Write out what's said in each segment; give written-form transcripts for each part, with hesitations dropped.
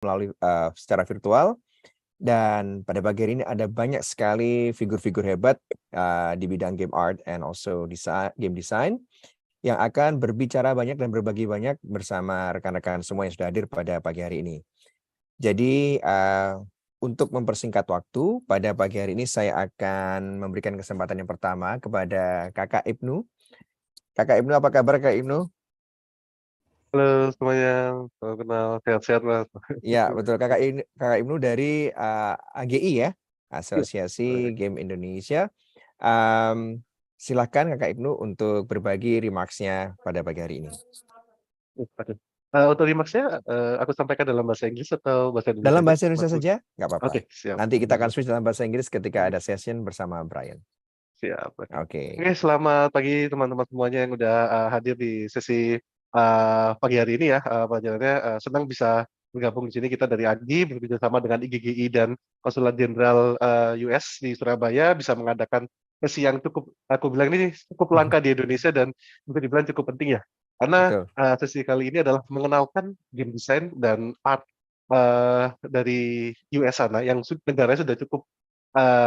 melalui secara virtual. Dan pada pagi hari ini ada banyak sekali figur-figur hebat di bidang game art and also game design yang akan berbicara banyak dan berbagi banyak bersama rekan-rekan semua yang sudah hadir pada pagi hari ini. Jadi untuk mempersingkat waktu, pada pagi hari ini saya akan memberikan kesempatan yang pertama kepada Kakak Ibnu. Kakak Ibnu, apa kabar Kak Ibnu? Halo semuanya, salam kenal, sehat-sehat Mas. Ya, betul. Kakak Ibnu dari AGI ya, Iya, Asosiasi Game Indonesia. Silahkan Kakak Ibnu untuk berbagi remarks-nya pada pagi hari ini. Oke. Untuk remarks-nya aku sampaikan dalam bahasa Inggris atau bahasa Indonesia Dalam aja? bahasa Indonesia saja, nggak apa-apa. Oke, siap. Nanti kita akan switch dalam bahasa Inggris ketika ada session bersama Brian. Siap. Oke, Oke. selamat pagi teman-teman semuanya yang udah hadir di sesi pagi hari ini ya. Pelajarannya senang bisa bergabung di sini. Kita dari AGI bekerja sama dengan IGGI dan Konsulat Jenderal US di Surabaya bisa mengadakan sesi yang cukup, aku bilang ini cukup langka di Indonesia dan bisa dibilang cukup penting ya. Karena Betul. sesi kali ini adalah mengenalkan game design dan art dari US sana yang negaranya sudah cukup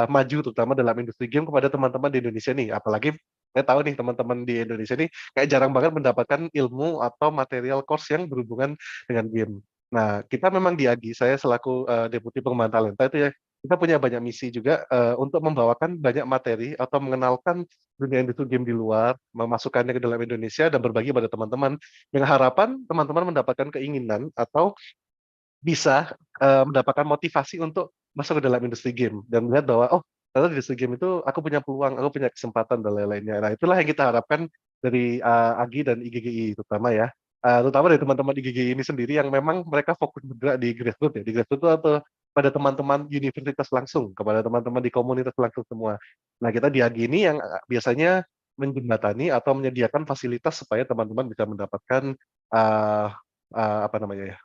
maju terutama dalam industri game kepada teman-teman di Indonesia nih. Apalagi saya tahu nih teman-teman di Indonesia nih kayak jarang banget mendapatkan ilmu atau material course yang berhubungan dengan game. Nah, kita memang di AGI, saya selaku Deputi Pengembangan Talenta itu ya, kita punya banyak misi juga untuk membawakan banyak materi atau mengenalkan dunia industri game di luar, memasukkannya ke dalam Indonesia dan berbagi pada teman-teman dengan harapan teman-teman mendapatkan keinginan atau bisa mendapatkan motivasi untuk masuk ke dalam industri game dan melihat bahwa oh ternyata di industri game itu aku punya peluang, aku punya kesempatan dan lain-lainnya. Nah itulah yang kita harapkan dari AGI dan IGGI terutama ya, terutama dari teman-teman IGGI ini sendiri yang memang mereka fokus bergerak di grassroots ya, di grassroots itu atau pada teman-teman universitas langsung, kepada teman-teman di komunitas langsung semua. Nah kita di AGI ini yang biasanya menjembatani atau menyediakan fasilitas supaya teman-teman bisa mendapatkan apa namanya ya,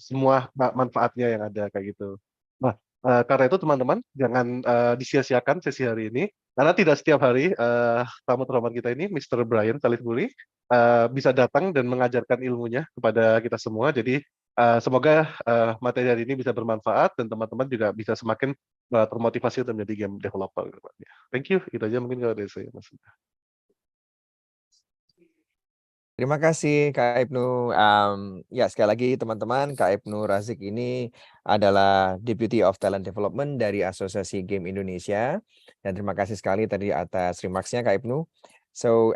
semua manfaatnya yang ada kayak gitu. Nah, karena itu teman-teman jangan disia-siakan sesi hari ini karena tidak setiap hari tamu terhormat kita ini Mr. Brian Salisbury bisa datang dan mengajarkan ilmunya kepada kita semua. Jadi semoga materi hari ini bisa bermanfaat dan teman-teman juga bisa semakin termotivasi untuk menjadi game developer. Thank you. Itu aja mungkin kalau dari saya, Mas. Terima kasih Kak Ibnu. Ya sekali lagi teman-teman, Kak Ibnu Razik ini adalah Deputy of Talent Development dari Asosiasi Game Indonesia. Dan terima kasih sekali tadi atas remarks-nya Kak Ibnu. So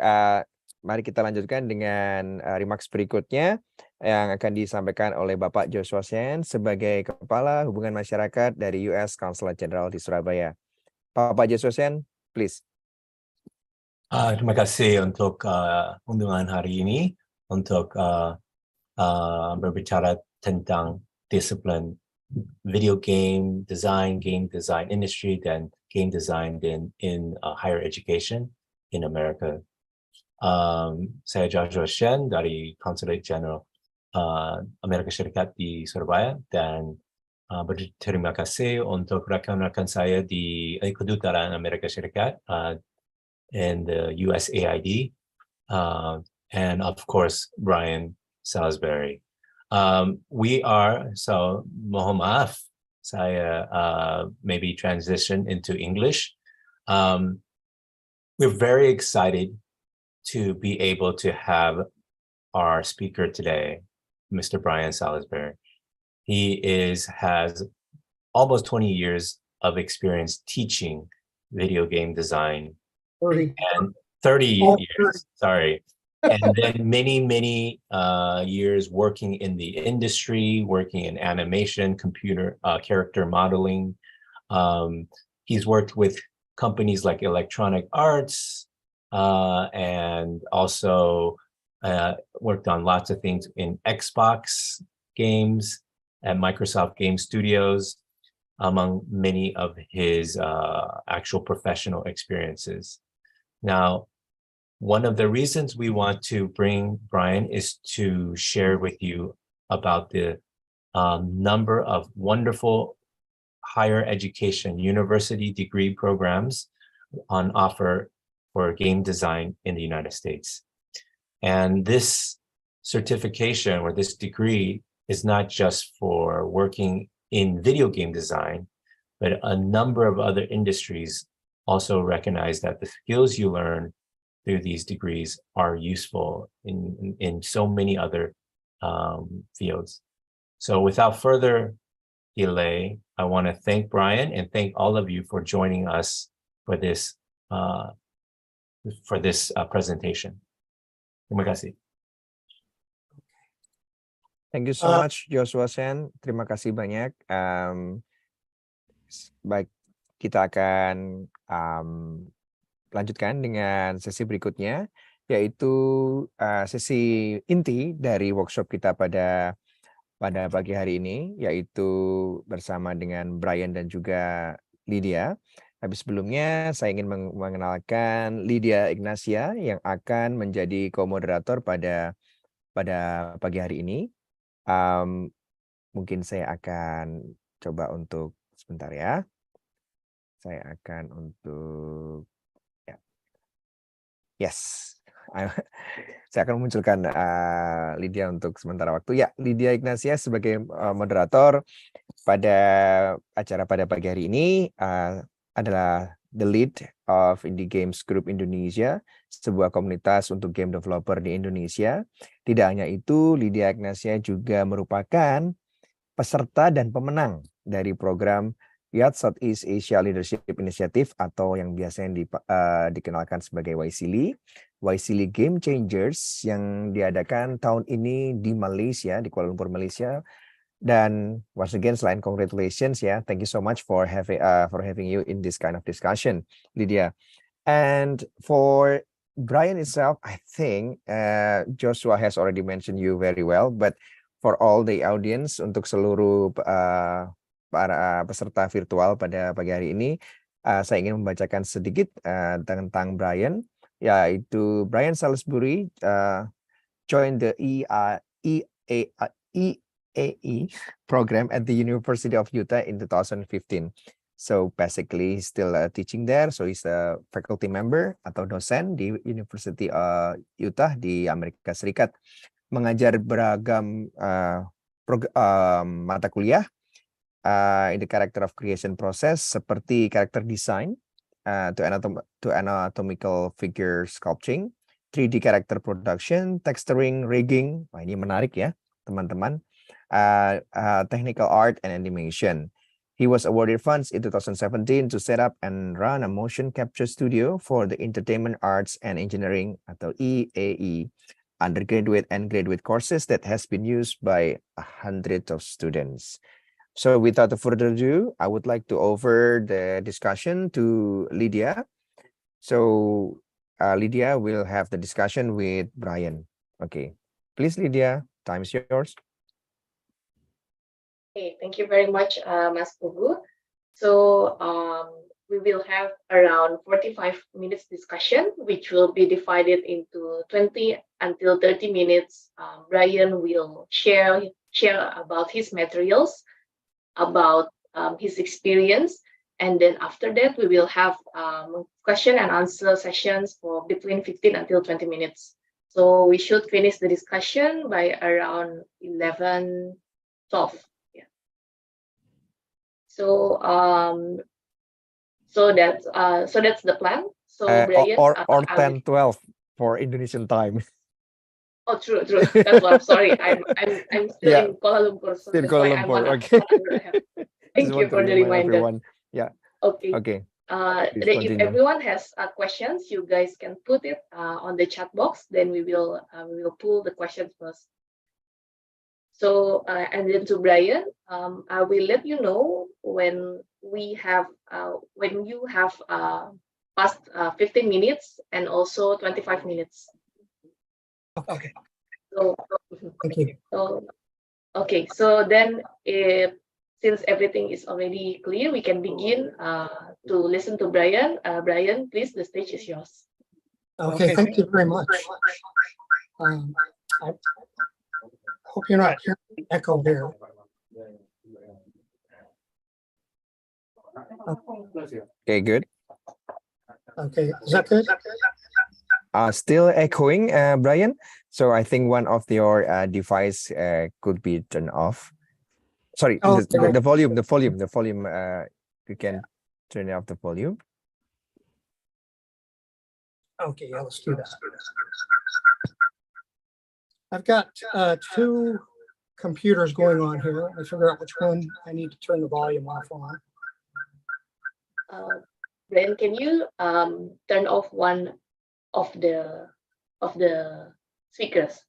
mari kita lanjutkan dengan remarks berikutnya yang akan disampaikan oleh Bapak Joshua Shen sebagai Kepala Hubungan Masyarakat dari US Consulate General di Surabaya. Bapak Joshua Shen, please. Terima kasih untuk undangan hari ini untuk berbicara tentang disiplin video game design industry, dan game design in higher education in America. Saya Joshua Shen dari Consulate General Amerika Serikat di Surabaya dan berterima kasih untuk rekan-rekan saya di Kedutaan Amerika Serikat and the USAID, and of course, Brian Salisbury. We are, so mohon maaf, saya maybe transition into English. We're very excited to be able to have our speaker today, Mr. Brian Salisbury. He has almost 20 years of experience teaching video game design. 30. And 30 years, sorry. And then many years working in the industry, working in animation, computer character modeling. He's worked with companies like Electronic Arts, and also worked on lots of things in Xbox games and Microsoft Game Studios, among many of his actual professional experiences. Now, one of the reasons we want to bring Brian is to share with you about the number of wonderful higher education university degree programs on offer for game design in the United States. And this certification or this degree is not just for working in video game design, but a number of other industries also recognize that the skills you learn through these degrees are useful in so many other fields. So without further delay, I want to thank Brian and thank all of you for joining us for this presentation. Terima kasih. Thank you so much, Joshua Sen. Terima kasih banyak. Baik, kita akan lanjutkan dengan sesi berikutnya, yaitu sesi inti dari workshop kita pada pagi hari ini, yaitu bersama dengan Brian dan juga Lydia. Tapi sebelumnya saya ingin mengenalkan Lydia Ignacia yang akan menjadi co-moderator pada pagi hari ini. Mungkin saya akan coba untuk sebentar ya. Saya akan untuk yes. Saya akan memunculkan Lydia untuk sementara waktu. Ya, Lydia Ignacia sebagai moderator pada acara pada pagi hari ini adalah the lead of Indie Games Group Indonesia, sebuah komunitas untuk game developer di Indonesia. Tidak hanya itu, Lydia Ignacia juga merupakan peserta dan pemenang dari program YAT Southeast Asia Leadership Initiative atau yang biasanya dikenalkan sebagai YSILI Game Changers yang diadakan tahun ini di Malaysia, di Kuala Lumpur, Malaysia. Dan once again, selain congratulations ya, thank you so much for having you in this kind of discussion, Lydia. And for Brian itself, I think Joshua has already mentioned you very well, but for all the audience, untuk seluruh para peserta virtual pada pagi hari ini, saya ingin membacakan sedikit tentang Brian, yaitu Brian Salisbury joined the EAE program at the University of Utah in 2015. So basically he's still teaching there, so he's a faculty member atau dosen di University Utah di Amerika Serikat, mengajar beragam mata kuliah in the character of creation process seperti character design to anatomical figure sculpting, 3D character production, texturing, rigging. Wah, ini menarik ya teman-teman. Technical art and animation. He was awarded funds in 2017 to set up and run a motion capture studio for the Entertainment Arts and Engineering atau EAE undergraduate and graduate courses that has been used by hundreds of students. So without further ado, I would like to offer the discussion to Lydia. So Lydia will have the discussion with Brian. Okay, please Lydia, time is yours. Okay, thank you very much, Mas Pugu. So we will have around 45 minutes discussion, which will be divided into 20 until 30 minutes. Brian will share about his materials, about his experience, and then after that we will have question and answer sessions for between 15 until 20 minutes. So we should finish the discussion by around 11:12. Yeah. So that's the plan. So Brian, or 10:12 for Indonesian time. Oh, true. That's what I'm sorry. I'm still in Kuala Lumpur. So still Kuala Lumpur. Okay. Thank you for the reminder. Everyone. Yeah. Okay. If everyone has questions, you guys can put it on the chat box. Then we will pull the questions first. So and then to Brian, I will let you know when you have past 15 minutes and also 25 minutes. Okay. So thank you. So then since everything is already clear, we can begin to listen to Brian. Brian, please, the stage is yours. Okay, thank you very much. I hope you're not hearing the echo here. Okay, good. Okay, is that good? Still echoing, Brian. So I think one of your device could be turned off. Sorry, Oh, the volume. You can turn off the volume. okay, yeah, let's do that. I've got two computers going on here. Let me figure out which one I need to turn the volume off on. Brian, can you turn off one of the speakers?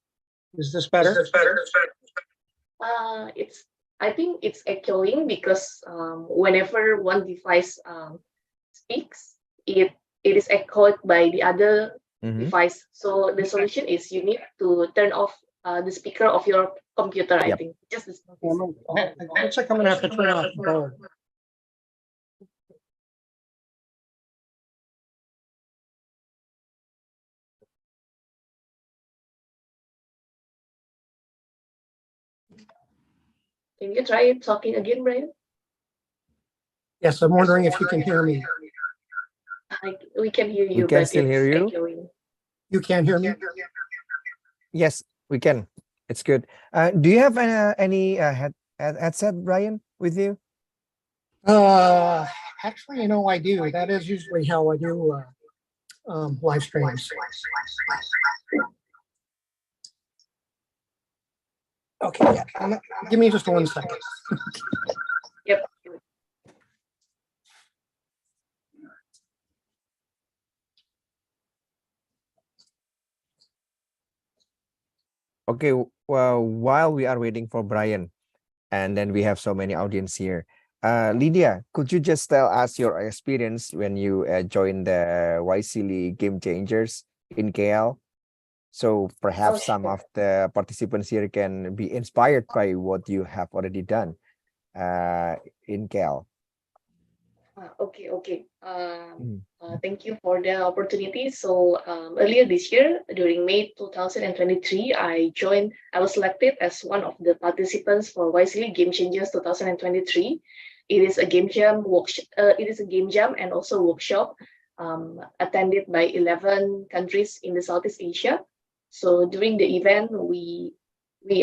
Is this better? I think it's echoing because whenever one device speaks, it is echoed by the other device. So the solution is you need to turn off the speaker of your computer. I think just this. Looks like I'm gonna have to turn off the bulb. Can you try talking again, Brian? Yes, I'm wondering if you can hear me. We can hear you. We can but still hear it's you. Echoing. You can't hear me? Yes, we can. It's good. Do you have any headset, Brian, with you? Actually, I do. That is usually how I do live streams. Okay, yeah. Give me just 1 second. Yep. Okay, well, while we are waiting for Brian, and then we have so many audience here. Lydia, could you just tell us your experience when you joined the YCL Game Changers in KL? So perhaps some of the participants here can be inspired by what you have already done in KL. Okay. Thank you for the opportunity. So earlier this year, during May 2023, I was selected as one of the participants for YCL Game Changers 2023. It is a game jam workshop. It is a game jam and also workshop attended by 11 countries in the Southeast Asia. So during the event, we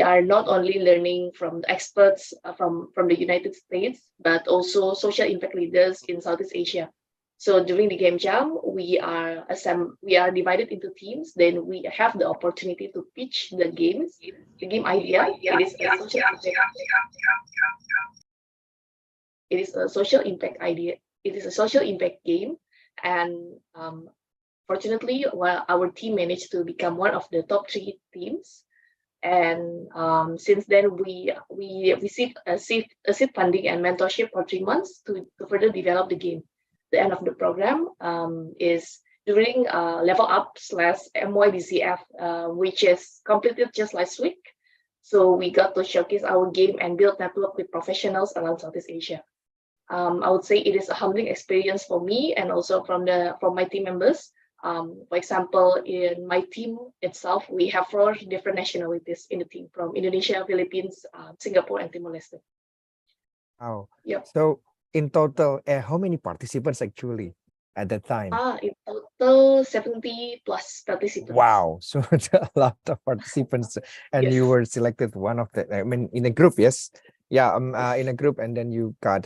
are not only learning from the experts from the United States, but also social impact leaders in Southeast Asia. So during the game jam, we are divided into teams. Then we have the opportunity to pitch the game idea. It is a social impact idea. It is a social impact game, and fortunately, our team managed to become one of the top 3 teams. And since then, we received a seed funding and mentorship for 3 months to further develop the game. The end of the program is during level up /MYBCF, which is completed just last week. So we got to showcase our game and build network with professionals around Southeast Asia. I would say it is a humbling experience for me and also from my team members. For example, in my team itself, we have 4 different nationalities in the team from Indonesia, Philippines, Singapore, and Timor-Leste. Wow. Yep. So in total, how many participants actually at that time? In total, 70 plus participants. Wow. So it's a lot of participants, and Yes. you were selected one of the. I mean, in a group, yes. Yeah. In a group, and then you got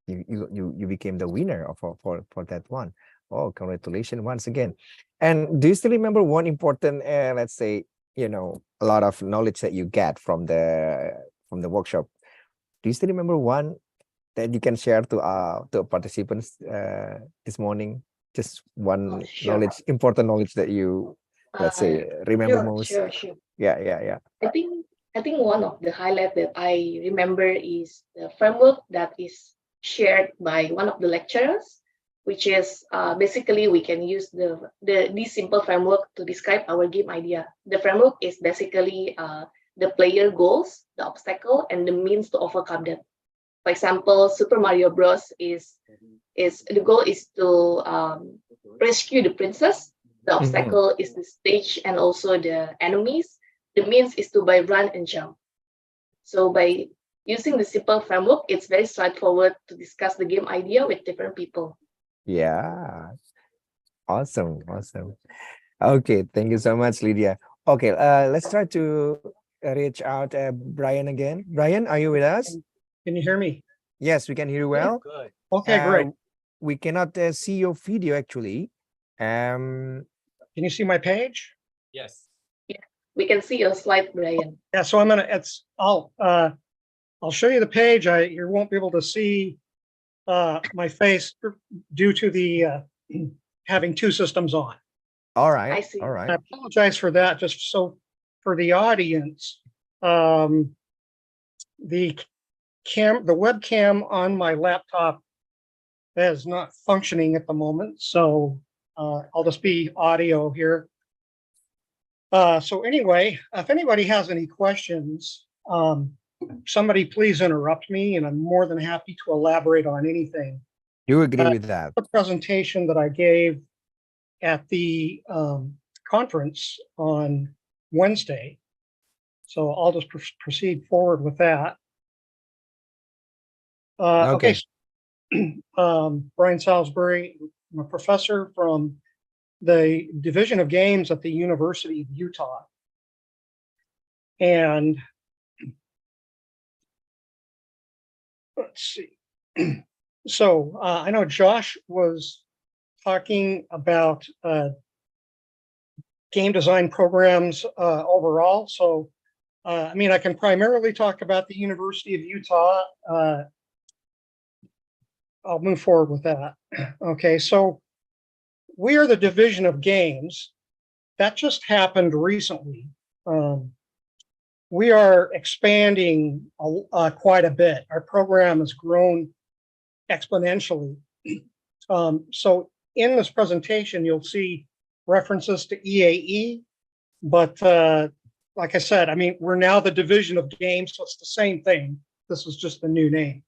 you became the winner for that one. Oh, congratulations once again. And do you still remember one important, let's say, a lot of knowledge that you get from the workshop? Do you still remember one that you can share to participants this morning? Just one Sure. important knowledge that you, let's say, remember most. Sure. Yeah. I think one of the highlights that I remember is the framework that is shared by one of the lecturers, which is basically we can use this simple framework to describe our game idea. The framework is basically the player goals, the obstacle, and the means to overcome that. For example, Super Mario Bros. is the goal is to rescue the princess. The obstacle is the stage and also the enemies. The means is to run and jump. So by using the simple framework, it's very straightforward to discuss the game idea with different people. Yeah. Awesome. Okay, thank you so much, Lydia. Okay, let's try to reach out Brian again. Brian, are you with us? Can you hear me? Yes, we can hear you well. Good. Okay, great. We cannot see your video actually. Um, Can you see my page? Yes. We can see your slide, Brian. Yeah, so I'll show you the page. You won't be able to see my face due to the having two systems on. all I right, see. all I right. apologize for that. Just so for the audience, the webcam on my laptop is not functioning at the moment, so I'll just be audio here. So anyway, if anybody has any questions, somebody please interrupt me, and I'm more than happy to elaborate on anything. Do agree with that. The presentation that I gave at the conference on Wednesday. So I'll just proceed forward with that. Okay. Brian Salisbury, I'm a professor from the Division of Games at the University of Utah. And let's see. So I know Josh was talking about game design programs overall. So, I mean, I can primarily talk about the University of Utah. I'll move forward with that. Okay, so we are the Division of Games. That just happened recently. We are expanding quite a bit. Our program has grown exponentially. So in this presentation, you'll see references to EAE, but like I said, I mean, we're now the Division of Games, so it's the same thing. This is just the new name.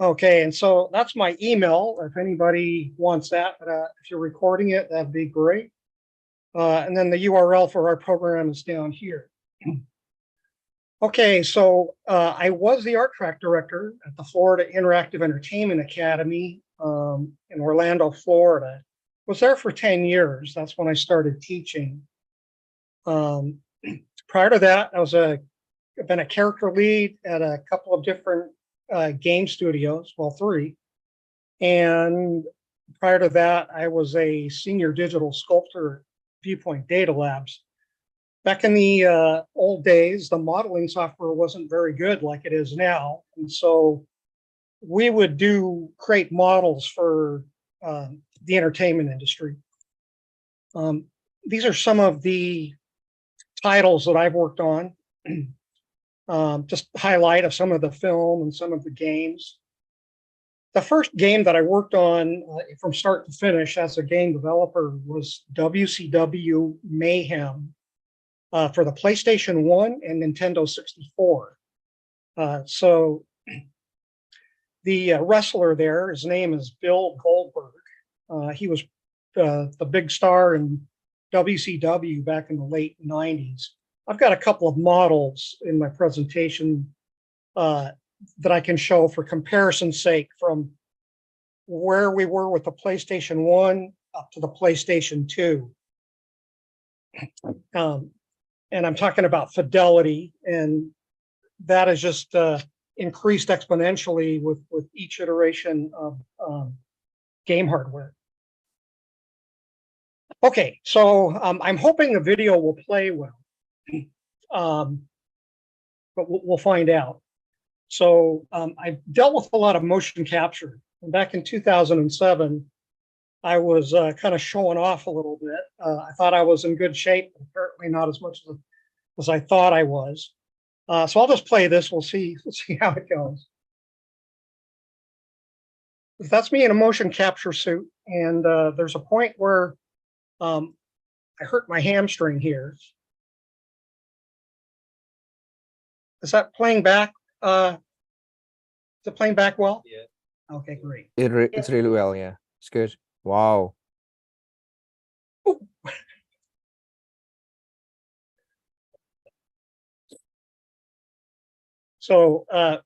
Okay, and so that's my email. If anybody wants that, if you're recording it, that'd be great. And then the URL for our program is down here. Okay, so I was the art track director at the Florida Interactive Entertainment Academy in Orlando, Florida. Was there for 10 years. That's when I started teaching. Prior to that, I've been a character lead at a couple of different game studios, well, 3. And prior to that, I was a senior digital sculptor at Viewpoint Data Labs. Back in the old days, the modeling software wasn't very good like it is now. And so we would create models for the entertainment industry. These are some of the titles that I've worked on. Just highlight of some of the film and some of the games. The first game that I worked on from start to finish as a game developer was WCW Mayhem for the PlayStation 1 and Nintendo 64. So the wrestler there, his name is Bill Goldberg. He was the big star in WCW back in the late 90s. I've got a couple of models in my presentation that I can show for comparison's sake from where we were with the PlayStation 1 up to the PlayStation 2. And I'm talking about fidelity, and that has just increased exponentially with each iteration of game hardware. Okay, so I'm hoping the video will play well, but we'll find out. So I've dealt with a lot of motion capture. And back in 2007, I was kind of showing off a little bit. I thought I was in good shape, but apparently not as much as I thought I was. So I'll just play this. We'll see how it goes. That's me in a motion capture suit, and there's a point where I hurt my hamstring here. Is that playing back? Is it playing back well? Yeah. Okay, great. It's really well, yeah. It's good. Wow. So I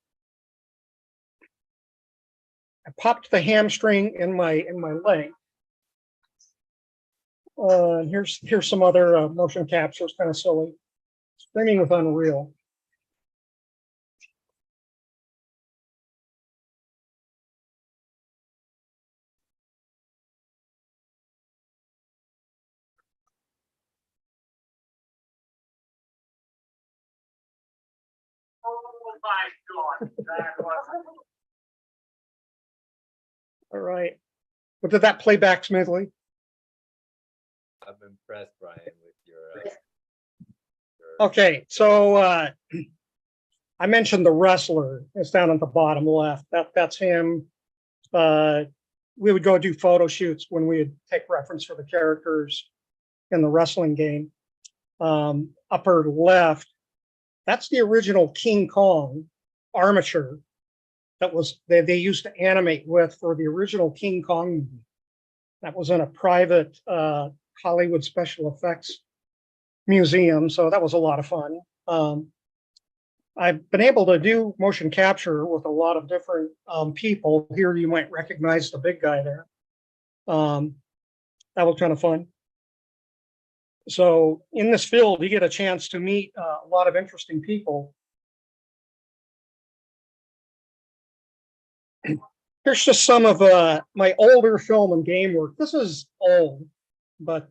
popped the hamstring in my leg. Here's some other motion capture. It's kind of silly. Streaming with Unreal. Oh my God, that was All right. But did that play back smoothly? I'm impressed, Brian, with your Okay, so I mentioned the wrestler. It's down at the bottom left. That's him. We would go do photo shoots when we would take reference for the characters in the wrestling game. Upper left, that's the original King Kong armature that was they used to animate with for the original King Kong movie. That was in a private Hollywood special effects museum, so that was a lot of fun. I've been able to do motion capture with a lot of different people. Here you might recognize the big guy there. That was kind of fun. So in this field, you get a chance to meet a lot of interesting people. Here's just some of my older film and game work. This is old, but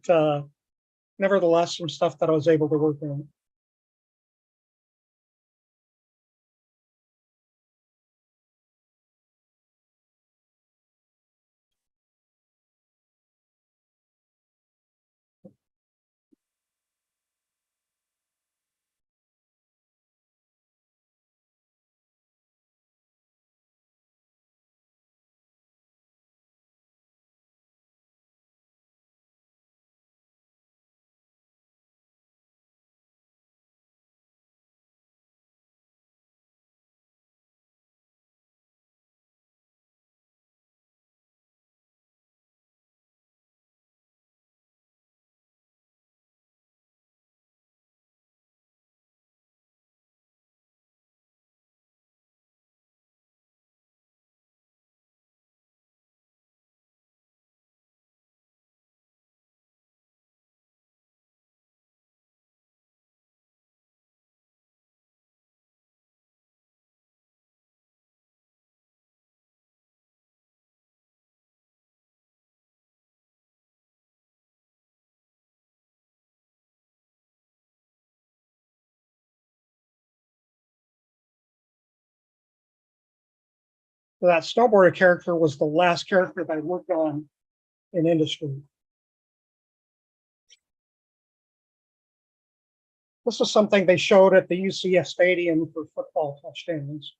nevertheless, some stuff that I was able to work on. That snowboarder character was the last character that I worked on in industry. This is something they showed at the UCF Stadium for football touchdowns.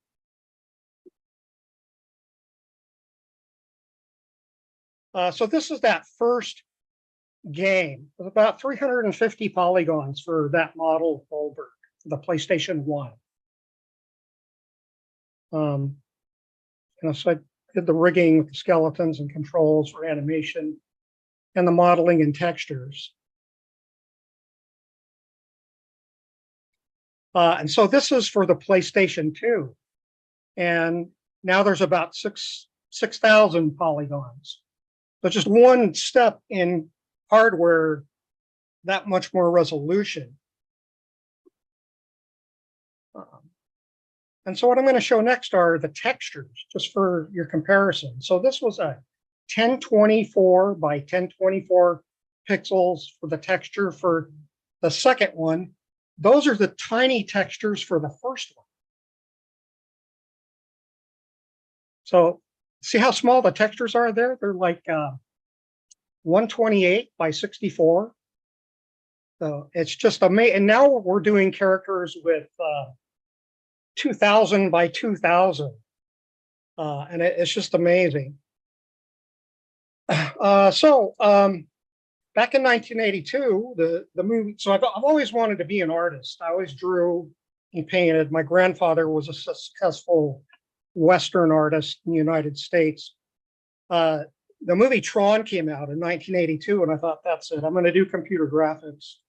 So this is that first game with about 350 polygons for that model of Goldberg, the PlayStation 1. So I did the rigging with the skeletons and controls for animation and the modeling and textures. And so this is for the PlayStation 2. And now there's about 6,000 polygons. So just one step in hardware, that much more resolution. And so what I'm going to show next are the textures, just for your comparison. So this was a 1024 by 1024 pixels for the texture for the second one. Those are the tiny textures for the first one. So see how small the textures are there? They're like 128 by 64. So it's just amazing. And now we're doing characters with 2000 by 2000. And it's just amazing. Back in 1982, the movie, so I've always wanted to be an artist. I always drew and painted. My grandfather was a successful Western artist in the United States. The movie Tron came out in 1982, and I thought, that's it. I'm going to do computer graphics.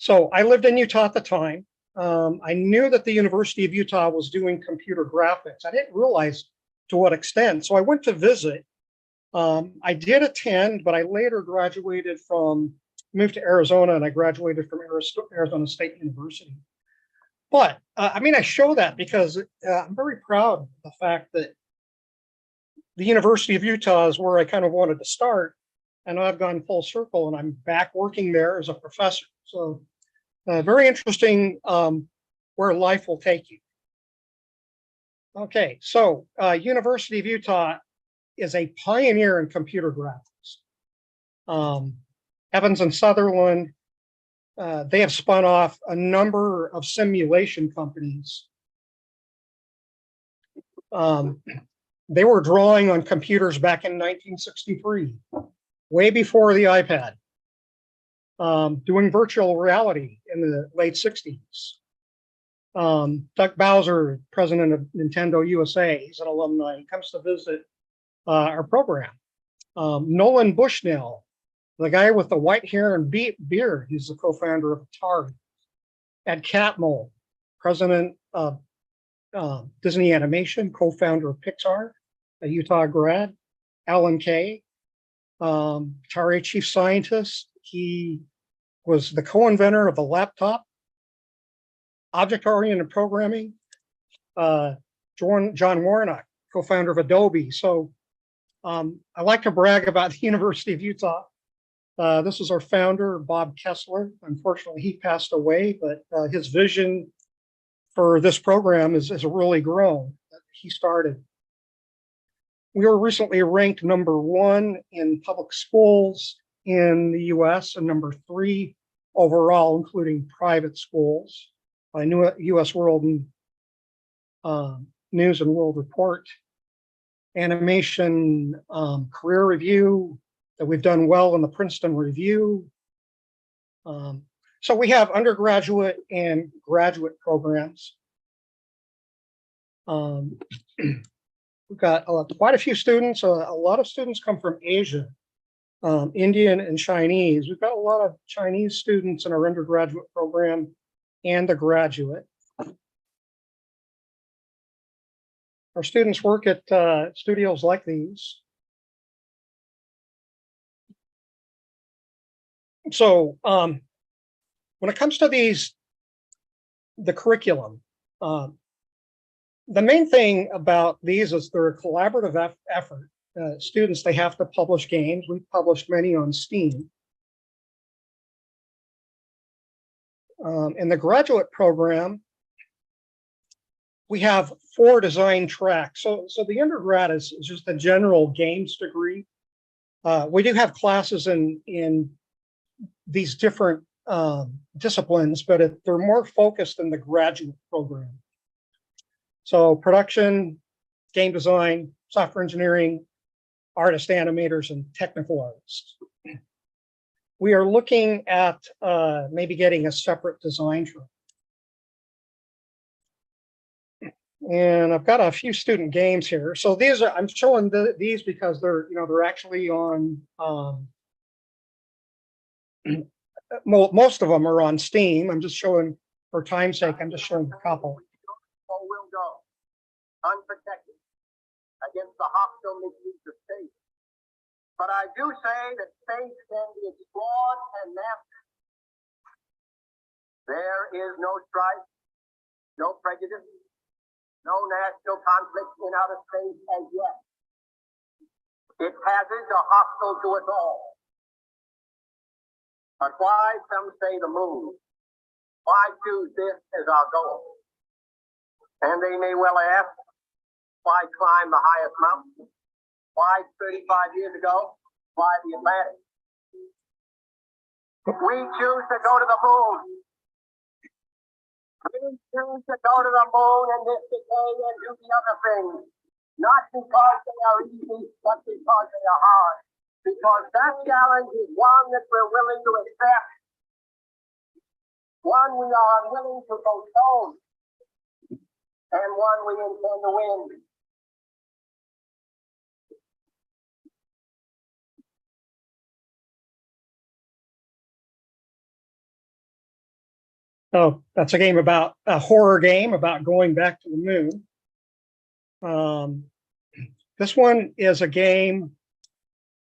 So I lived in Utah at the time. I knew that the University of Utah was doing computer graphics. I didn't realize to what extent. So I went to visit, I did attend, but I later moved to Arizona, and I graduated from Arizona State University. But I mean, I show that because I'm very proud of the fact that the University of Utah is where I kind of wanted to start, and I've gone full circle, and I'm back working there as a professor. So very interesting where life will take you. Okay, so University of Utah is a pioneer in computer graphics. Evans and Sutherland, they have spun off a number of simulation companies. They were drawing on computers back in 1963, way before the iPad, doing virtual reality in the late 60s. Doug Bowser, president of Nintendo USA, he's an alumni. He comes to visit our program. Nolan Bushnell, the guy with the white hair and beard, he's the co-founder of Atari. Ed Catmull, president of Disney Animation, co-founder of Pixar, a Utah grad. Alan Kay, Atari chief scientist. He was the co-inventor of the laptop, object-oriented programming. John Warnock, co-founder of Adobe. So I like to brag about the University of Utah. This is our founder, Bob Kessler. Unfortunately, he passed away, but his vision for this program has really grown. He started. We were recently ranked #1 in public schools in the US and #3 overall, including private schools. I knew US World News and World Report. Animation career review, that we've done well in the Princeton Review. So we have undergraduate and graduate programs. We've got quite a few students. A lot of students come from Asia, Indian and Chinese. We've got a lot of Chinese students in our undergraduate program and the graduate. Our students work at studios like these. So when it comes to the curriculum, the main thing about these is they're a collaborative effort. Students, they have to publish games. We've published many on Steam. In the graduate program, we have 4 design tracks. So the undergrad is just a general games degree. We do have classes in these different disciplines, but they're more focused in the graduate program. So production, game design, software engineering, artist animators, and technical artists. We are looking at maybe getting a separate design track. And I've got a few student games here. So these I'm showing these because they're actually on. Most of them are on Steam. I'm just showing, for time's sake, I'm just showing a couple. Will go unprotected against the hostile misuse of space. But I do say that space can be explored and mastered. There is no strife, no prejudice, no national conflict in outer space as yet. Its hazards are hostile to us all. But why, some say, the moon? Why choose this as our goal? And they may well ask, why climb the highest mountain? Why 35 years ago? Why the Atlantic? We choose to go to the moon. We choose to go to the moon in this decade and do the other things. Not because they are easy, but because they are hard. Because that challenge is one that we're willing to accept. One we are unwilling to postpone. And one we intend to win. Oh, that's a game about a horror game about going back to the moon. This one is a game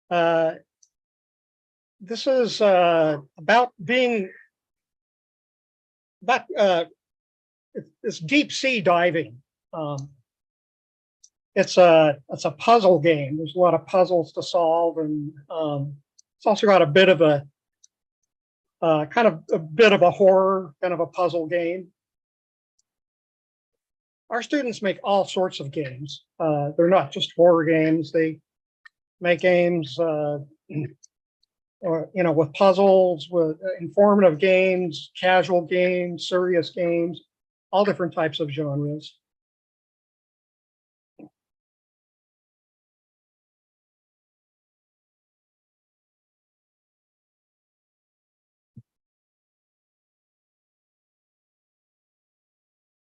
This is about it's deep sea diving. It's a puzzle game. There's a lot of puzzles to solve, and it's also got a bit of a horror, kind of a puzzle game. Our students make all sorts of games. They're not just horror games. They make games, with puzzles, with informative games, casual games, serious games, all different types of genres.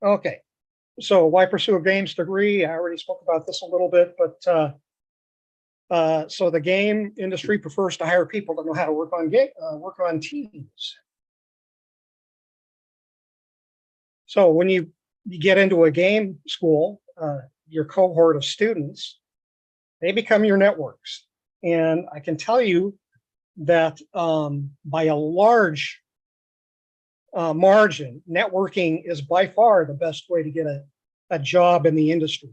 Okay, so why pursue a games degree? I already spoke about this a little bit, but so the game industry prefers to hire people that know how to work on teams. So when you get into a game school, your cohort of students, they become your networks. And I can tell you that by a large margin, networking is by far the best way to get a job in the industry.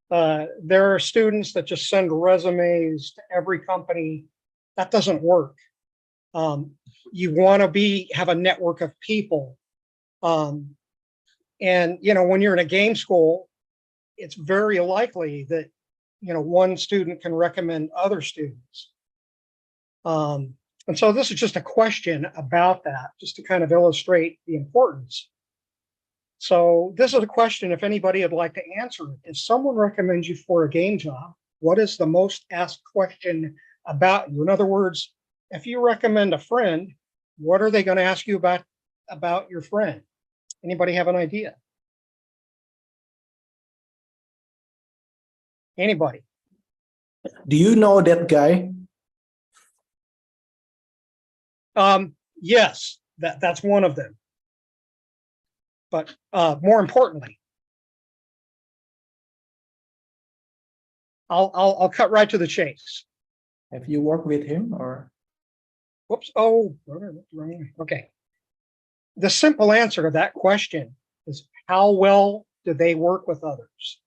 There are students that just send resumes to every company. That doesn't work. You want to have a network of people. And when you're in a game school, it's very likely that one student can recommend other students. And so this is just a question about that, just to kind of illustrate the importance. So this is a question, if anybody would like to answer it. If someone recommends you for a game job, what is the most asked question about you? In other words, if you recommend a friend, what are they going to ask you about your friend? Anybody have an idea? Anybody? Do you know that guy? Yes, that's one of them. But more importantly, I'll cut right to the chase. Have you worked with him or? Whoops. Oh, okay. The simple answer to that question is, how well do they work with others?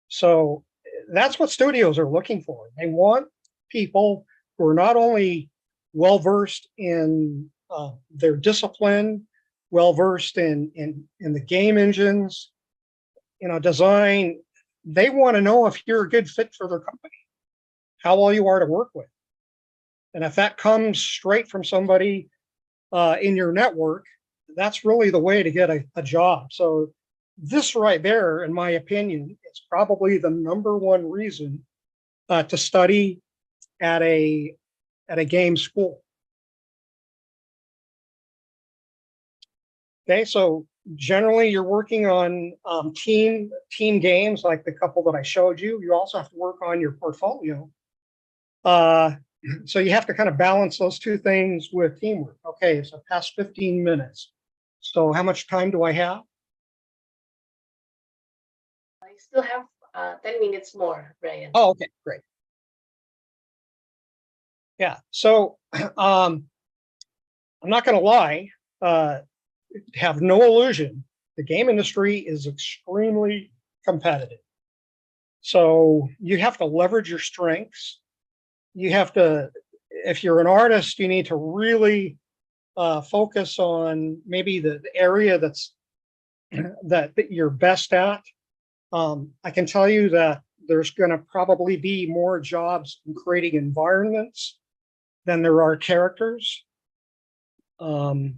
So that's what studios are looking for. They want people who are not only well-versed in their discipline, well-versed in the game engines, design. They want to know if you're a good fit for their company, how well you are to work with. And if that comes straight from somebody in your network, that's really the way to get a job. So this right there, in my opinion, is probably the #1 reason to study at a game school. Okay, so generally you're working on team games like the couple that I showed you. You also have to work on your portfolio. So you have to kind of balance those two things with teamwork. Okay, so past 15 minutes. So how much time do I have? I still have 10 minutes more, Brian. Oh, okay, great. Yeah, so I'm not going to lie, have no illusion. The game industry is extremely competitive. So you have to leverage your strengths. You have to, if you're an artist, you need to really focus on maybe the area that you're best at. I can tell you that there's going to probably be more jobs in creating environments than there are characters. There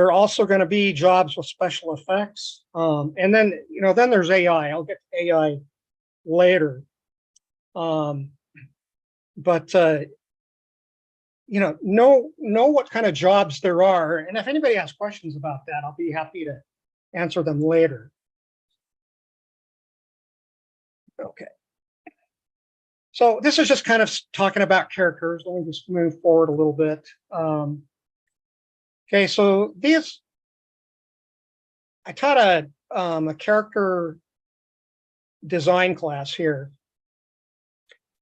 are also going to be jobs with special effects. And then, then there's AI. I'll get to AI later. But know what kind of jobs there are. And if anybody has questions about that, I'll be happy to answer them later. Okay. So this is just kind of talking about characters. Let me just move forward a little bit. Okay, so I taught a character design class here.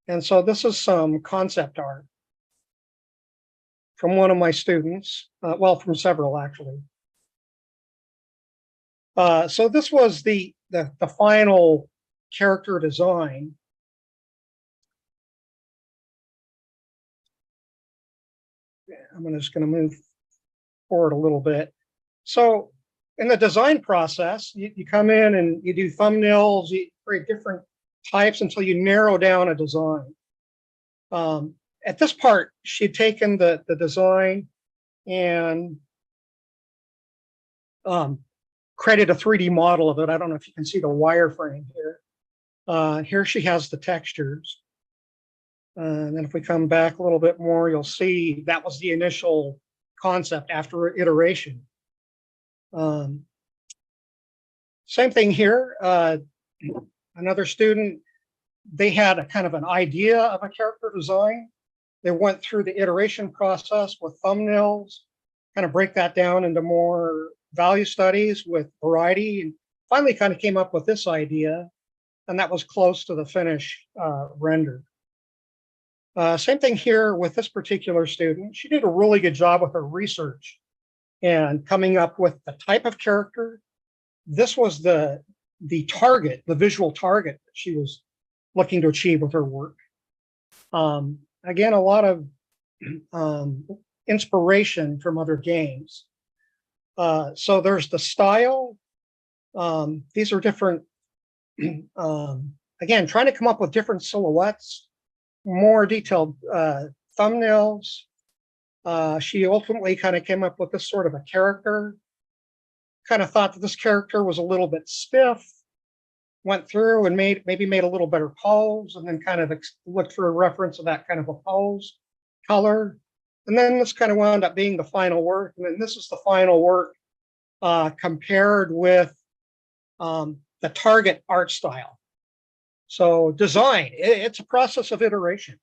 And so this is some concept art from one of my students, well, from several actually. So this was the final character design. I'm just going to move forward a little bit. So in the design process, you come in and you do thumbnails, you create different types until you narrow down a design. At this part, she'd taken the design and created a 3D model of it. I don't know if you can see the wireframe here. Here she has the textures. And then if we come back a little bit more, you'll see that was the initial concept after iteration. Same thing here. Another student, they had a kind of an idea of a character design. They went through the iteration process with thumbnails, kind of break that down into more value studies with variety, and finally kind of came up with this idea, and that was close to the finished render. Same thing here with this particular student. She did a really good job with her research and coming up with the type of character. This was the target, the visual target that she was looking to achieve with her work. Again, a lot of inspiration from other games. So there's the style. These are different, again, trying to come up with different silhouettes, more detailed thumbnails. She ultimately kind of came up with this sort of a character. Kind of thought that this character was a little bit stiff, went through and maybe made a little better pose, and then kind of looked for a reference of that kind of a pose, color. And then this kind of wound up being the final work. And then this is the final work compared with the target art style. So design, it's a process of iteration.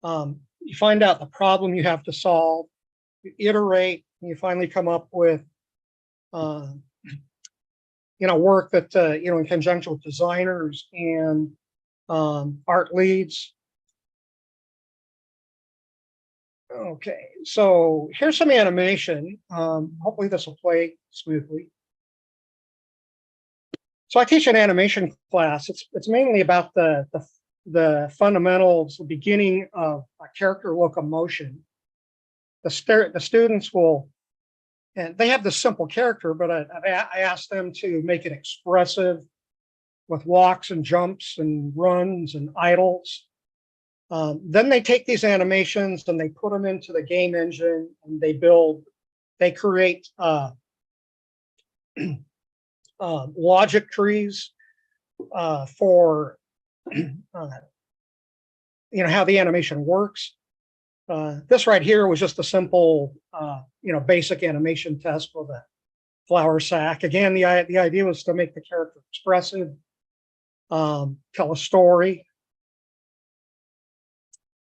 You find out the problem you have to solve, you iterate, and you finally come up with work that, in conjunction with designers and art leads. Okay, so here's some animation. Hopefully this will play smoothly. So I teach an animation class. It's mainly about the fundamentals, the beginning of a character locomotion. The students will, and they have this simple character, but I asked them to make it expressive with walks and jumps and runs and idles. Then they take these animations and they put them into the game engine and they create logic trees for how the animation works. This right here was just a simple, basic animation test with a flour sack. Again, the idea was to make the character expressive, tell a story.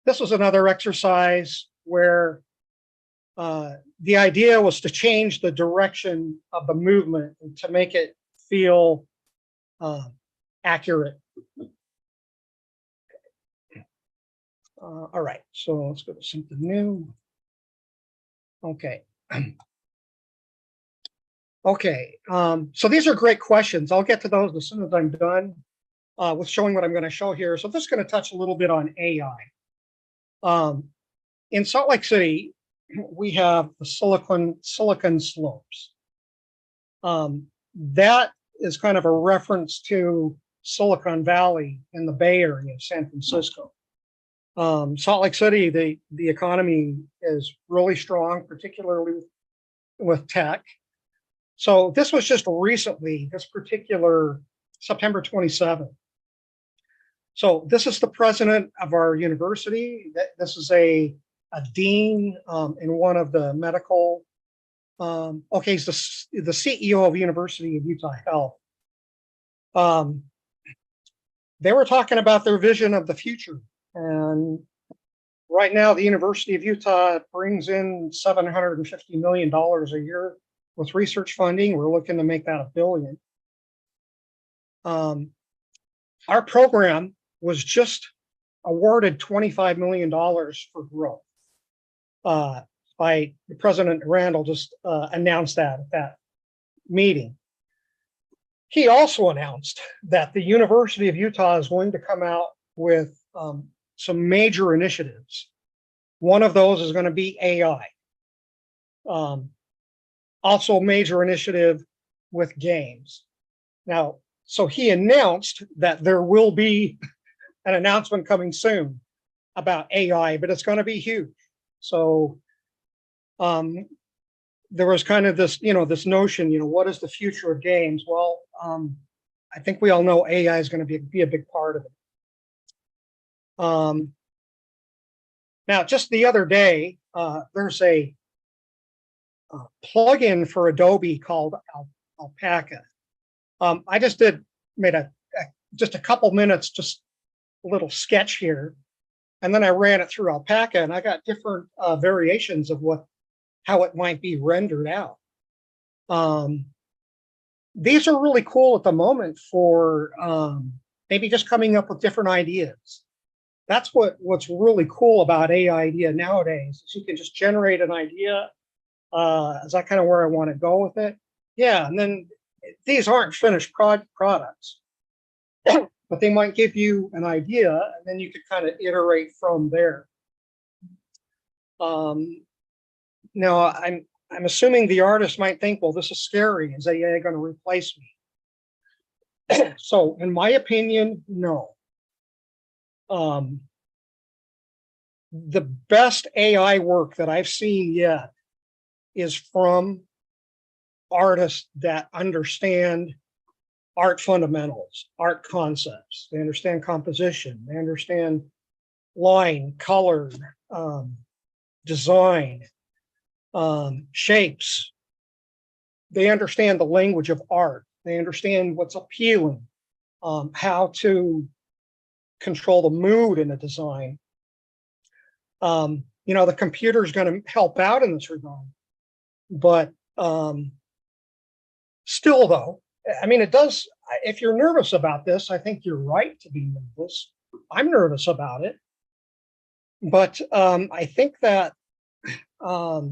This was another exercise where the idea was to change the direction of the movement and to make it feel accurate. All right, so let's go to something new. Okay. Okay, so these are great questions. I'll get to those as soon as I'm done with showing what I'm going to show here. So this is going to touch a little bit on AI. In Salt Lake City, we have the Silicon Slopes. That is kind of a reference to Silicon Valley in the Bay Area of San Francisco. Salt Lake City, the economy is really strong, particularly with tech. So this was just recently, this particular September 27th. So this is the president of our university. This is a dean in one of the medical. Okay, he's the CEO of University of Utah Health. They were talking about their vision of the future. And right now, the University of Utah brings in $750 million a year with research funding. We're looking to make that $1 billion. our program was just awarded $25 million for growth. By President Randall just announced that at that meeting. He also announced that the University of Utah is going to come out with some major initiatives. One of those is going to be AI. Also a major initiative with games. Now, so he announced that there will be an announcement coming soon about AI, but it's going to be huge. So there was kind of this, this notion, what is the future of games? Well, I think we all know AI is going to be a big part of it. Now, just the other day, there's a plugin for Adobe called Alpaca. I just made just a couple minutes, just a little sketch here, and then I ran it through Alpaca, and I got different variations of how it might be rendered out. These are really cool at the moment for maybe just coming up with different ideas. That's what's really cool about AI idea nowadays, is you can just generate an idea. Is that kind of where I want to go with it? Yeah, and then these aren't finished products, but they might give you an idea, and then you could kind of iterate from there. Now, I'm assuming the artist might think, well, this is scary. Is AI going to replace me? So, in my opinion, no. The best AI work that I've seen yet is from artists that understand art fundamentals, art concepts. They understand composition. They understand line, color, design, shapes. They understand the language of art. They understand what's appealing, how to control the mood in a design. The computer is going to help out in this regard, but still, though, I mean, it does. If you're nervous about this, I think you're right to be nervous. I'm nervous about it, but I think that I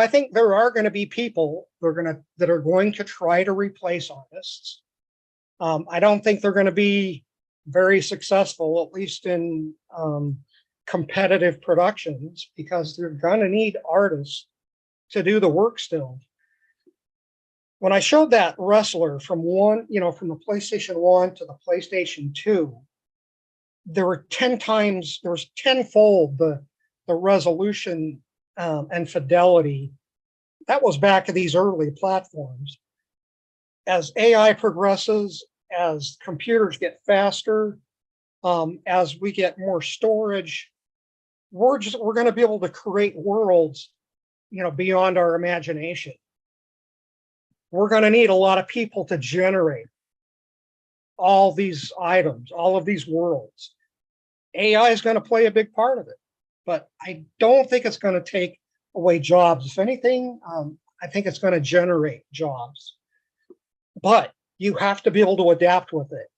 think there are going to be people that are going to try to replace artists. I don't think they're going to be very successful, at least in competitive productions, because they're going to need artists to do the work still. When I showed that wrestler from the PlayStation 1 to the PlayStation 2, there was tenfold the resolution and fidelity. That was back to these early platforms. As AI progresses, as computers get faster, as we get more storage, we're going to be able to create worlds, beyond our imagination. We're going to need a lot of people to generate all these items, all of these worlds. AI is going to play a big part of it, but I don't think it's going to take away jobs. If anything, I think it's going to generate jobs, but you have to be able to adapt with it.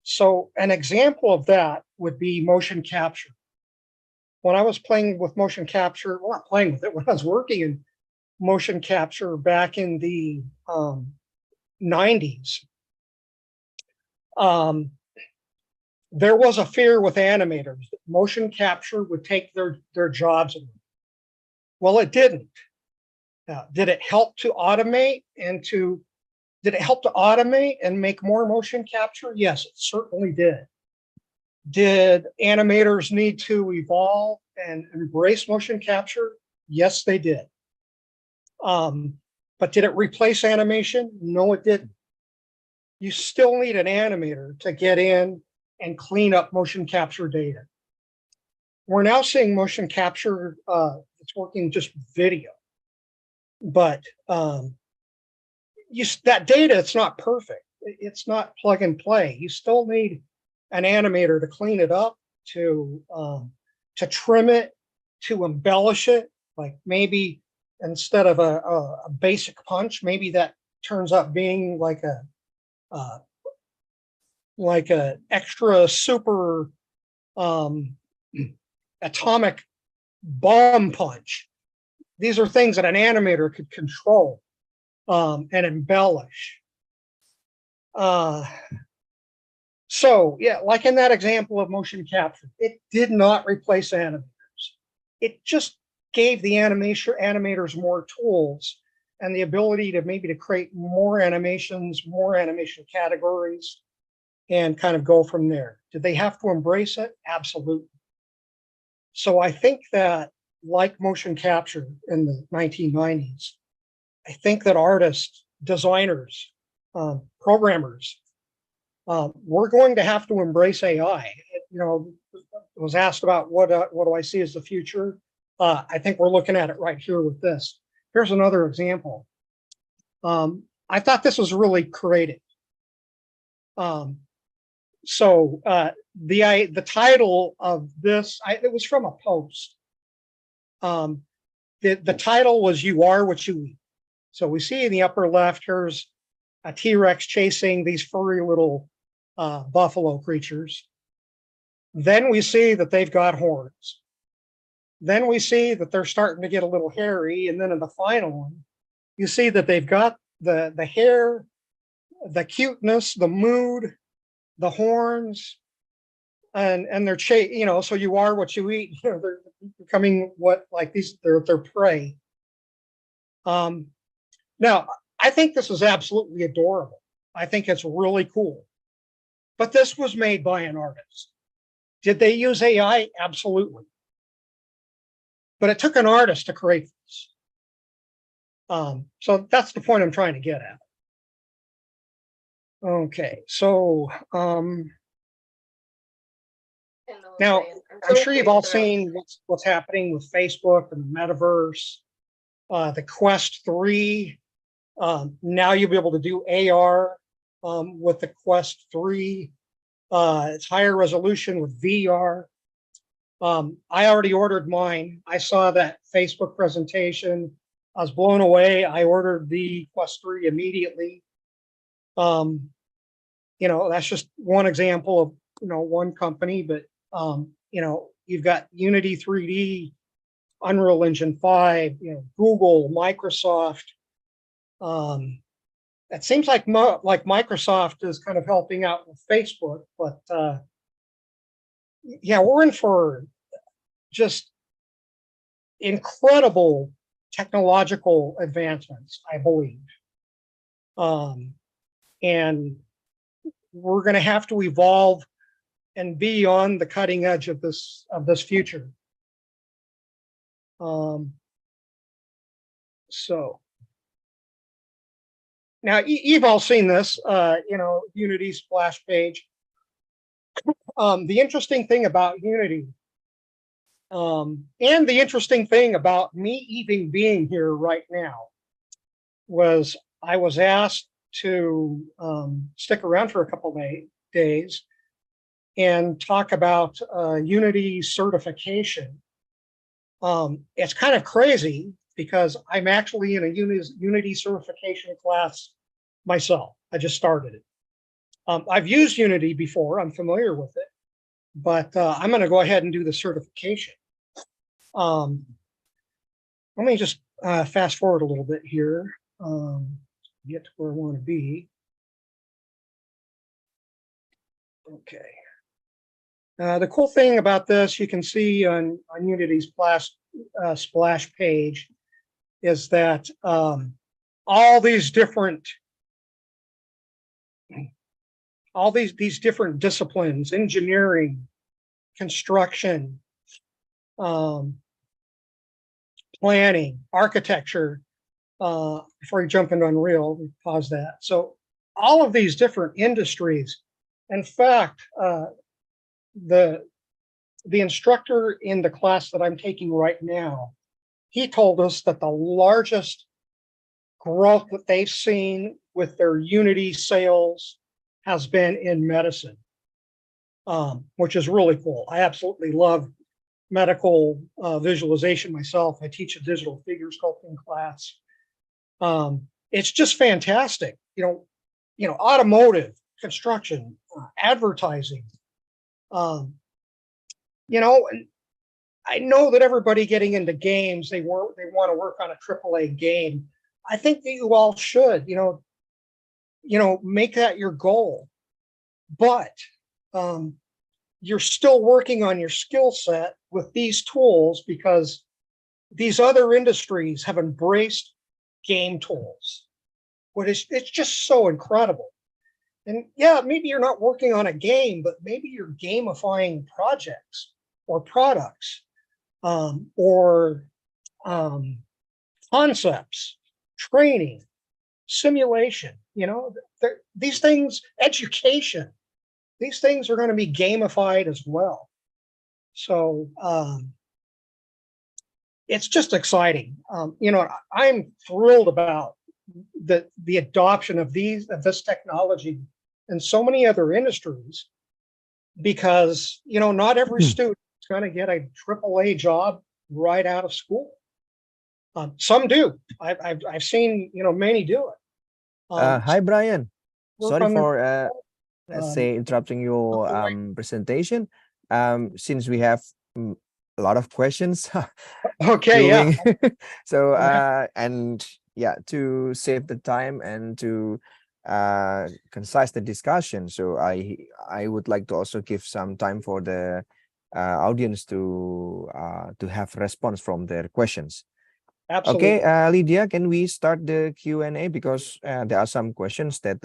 So an example of that would be motion capture. When I was playing with motion capture, well, not playing with it, when I was working in motion capture back in the 90s, there was a fear with animators that motion capture would take their jobs away. Well, it didn't. Did it help to automate and make more motion capture? Yes, it certainly did. Did animators need to evolve and embrace motion capture? Yes, they did. But did it replace animation? No, it didn't. You still need an animator to get in and clean up motion capture data. We're now seeing motion capture it's working just video, but that data, it's not perfect. It's not plug and play. You still need an animator to clean it up, to trim it, to embellish it. Like maybe instead of a basic punch, maybe that turns out being like a like a extra super atomic bomb punch. These are things that an animator could control and embellish. So yeah, like in that example of motion capture, it did not replace animators. It just gave the animators more tools and the ability to maybe to create more animations, more animation categories, and kind of go from there. Did they have to embrace it? Absolutely. So I think that, like motion capture in the 1990s, I think that artists, designers, programmers, we're going to have to embrace AI. You know, I was asked about what do I see as the future. I think we're looking at it right here with this. Here's another example. I thought this was really creative. So the title of this, it was from a post. The title was "You Are What You Eat." So we see in the upper left, here's a T-Rex chasing these furry little buffalo creatures. Then we see that they've got horns. Then we see that they're starting to get a little hairy. And then in the final one, you see that they've got the hair, the cuteness, the mood, the horns, and they're so you are what you eat. You know, they're becoming they're prey. Now, I think this is absolutely adorable. I think it's really cool. But this was made by an artist. Did they use AI? Absolutely. But it took an artist to create this. So that's the point I'm trying to get at. Okay, so now I'm sure you've all seen what's happening with Facebook and the metaverse, the Quest 3. Now you'll be able to do AR with the Quest 3. It's higher resolution with VR. I already ordered mine. I saw that Facebook presentation. I was blown away. I ordered the Quest 3 immediately. You know, that's just one example of, you know, one company, but, you know, you've got Unity 3D, Unreal Engine 5, you know, Google, Microsoft. It seems like Microsoft is kind of helping out with Facebook, but yeah, we're in for just incredible technological advancements, I believe. And we're going to have to evolve and be on the cutting edge of this future. So now you've all seen this, you know, Unity splash page. The interesting thing about Unity, and the interesting thing about me even being here right now, was I was asked to stick around for a couple of days and talk about Unity certification. It's kind of crazy because I'm actually in a Unity certification class myself. I just started it. I've used Unity before. I'm familiar with it, but I'm going to go ahead and do the certification. Let me just fast forward a little bit here. Get to where I want to be. Okay. The cool thing about this, you can see on Unity's splash page, is that all these different disciplines, engineering, construction, planning, architecture. Before you jump into Unreal, we pause that. So all of these different industries. In fact, the instructor in the class that I'm taking right now, he told us that the largest growth that they've seen with their Unity sales has been in medicine, which is really cool. I absolutely love medical visualization myself. I teach a digital figure sculpting class. It's just fantastic. You know, automotive, construction, advertising. You know, and I know that everybody getting into games, they want to work on a AAA game. I think that you all should, make that your goal. But you're still working on your skill set with these tools because these other industries have embraced game tools. It's just so incredible. And yeah, maybe you're not working on a game, but maybe you're gamifying projects or products or concepts, training, simulation, these things, education, these things are going to be gamified as well. So it's just exciting. I'm thrilled about the adoption of this technology in so many other industries because, not every student is going to get a AAA job right out of school. Some do. I've seen, many do it. Hi, Brian. Sorry for interrupting your okay. presentation. Since we have a lot of questions. Okay, yeah. So and yeah, to save the time and to concise the discussion, so I would like to also give some time for the audience to have response from their questions. Absolutely. Okay, Lydia, can we start the Q&A because there are some questions that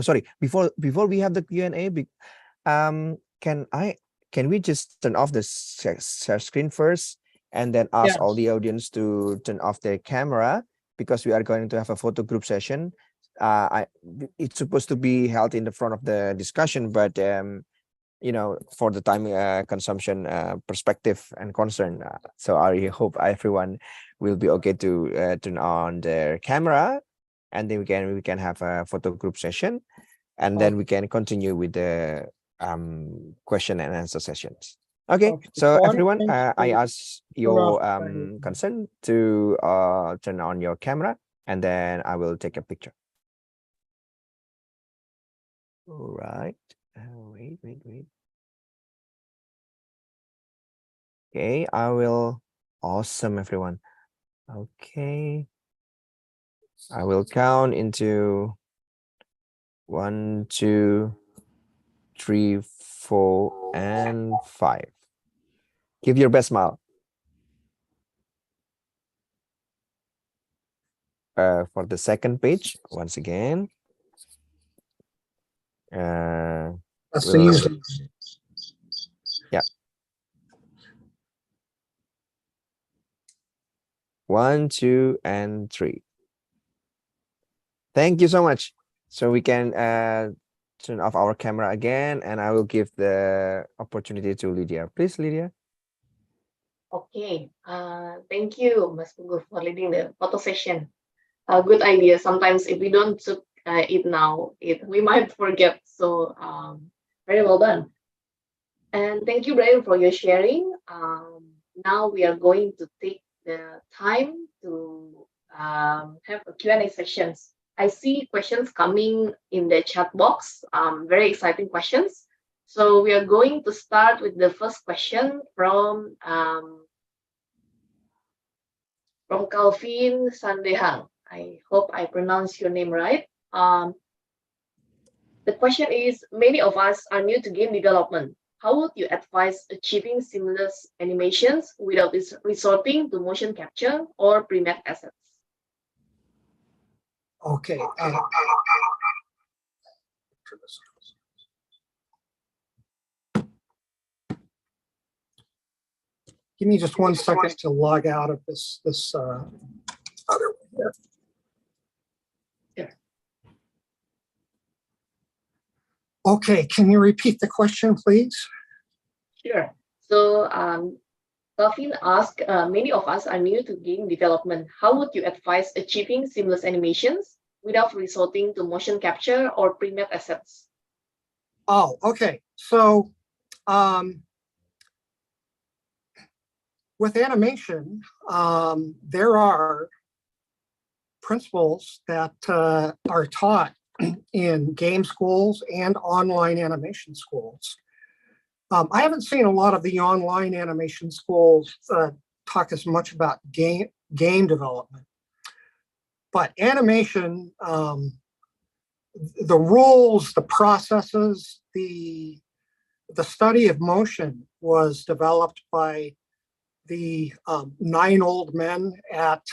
sorry, before we have the Q&A, can we just turn off the share screen first and then ask all the audience to turn off their camera because we are going to have a photo group session. It's supposed to be held in the front of the discussion, but for the time consumption perspective and concern. So I hope everyone will be okay to turn on their camera, and then we can have a photo group session, and then we can continue with the question and answer sessions. Okay, so everyone, I ask your consent to turn on your camera, and then I will take a picture. All right. Wait. Okay, I will. Awesome, everyone. Okay. I will count into 1, 2, 3, 4, and 5. Give your best smile. For the second page, once again. Yeah. 1, 2, and 3. Thank you so much. So we can turn off our camera again, and I will give the opportunity to Lydia. Please, Lydia. Okay. Thank you, Mas Pugu, for leading the photo session. A good idea. Sometimes if we don't took it now, we might forget. So very well done. And thank you, Brian, for your sharing. Now we are going to take the time to have a Q&A sessions. I see questions coming in the chat box, very exciting questions. So we are going to start with the first question from Calvin Sandehang. I hope I pronounced your name right. The question is, many of us are new to game development. How would you advise achieving seamless animations without resorting to motion capture or pre-made assets? Okay. Give me just 1 second to log out of this other one here. Yeah. Okay, can you repeat the question, please? Sure. So Calvin asked, many of us are new to game development. How would you advise achieving seamless animations without resorting to motion capture or pre-made assets? Oh, okay. So with animation, there are principles that are taught in game schools and online animation schools. I haven't seen a lot of the online animation schools talk as much about game development, but animation, the rules, the processes, the study of motion was developed by the 9 old men at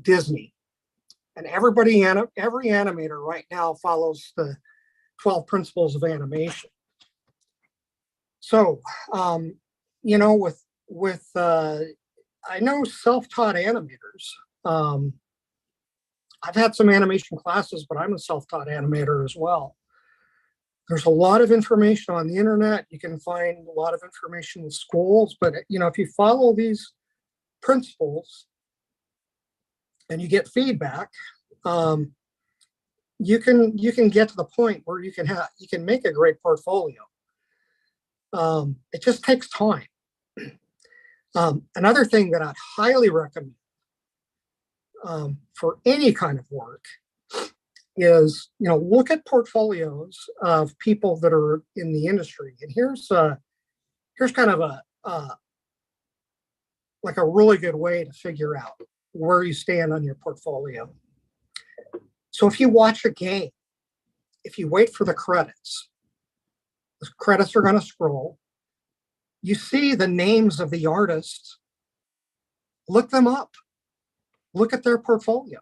Disney. And every animator right now follows the 12 principles of animation. So, you know, with I know self-taught animators. I've had some animation classes, but I'm a self-taught animator as well. There's a lot of information on the internet. You can find a lot of information in schools, but you know, if you follow these principles and you get feedback, you can get to the point where you can make a great portfolio. It just takes time. Another thing that I'd highly recommend for any kind of work is, you know, look at portfolios of people that are in the industry. And here's kind of like a really good way to figure out where you stand on your portfolio. So if you watch a game, if you wait for the credits are going to scroll. You see the names of the artists, look them up, look at their portfolio.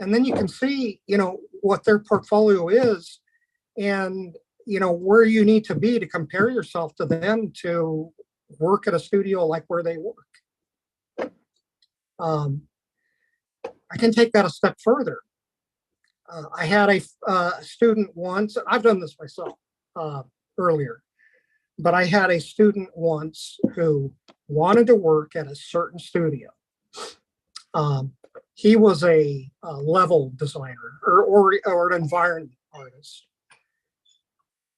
And then you can see, you know, what their portfolio is and, you know, where you need to be to compare yourself to them to work at a studio like where they work. I can take that a step further. I had a student once, I've done this myself earlier, but I had a student once who wanted to work at a certain studio. He was a level designer or an environment artist.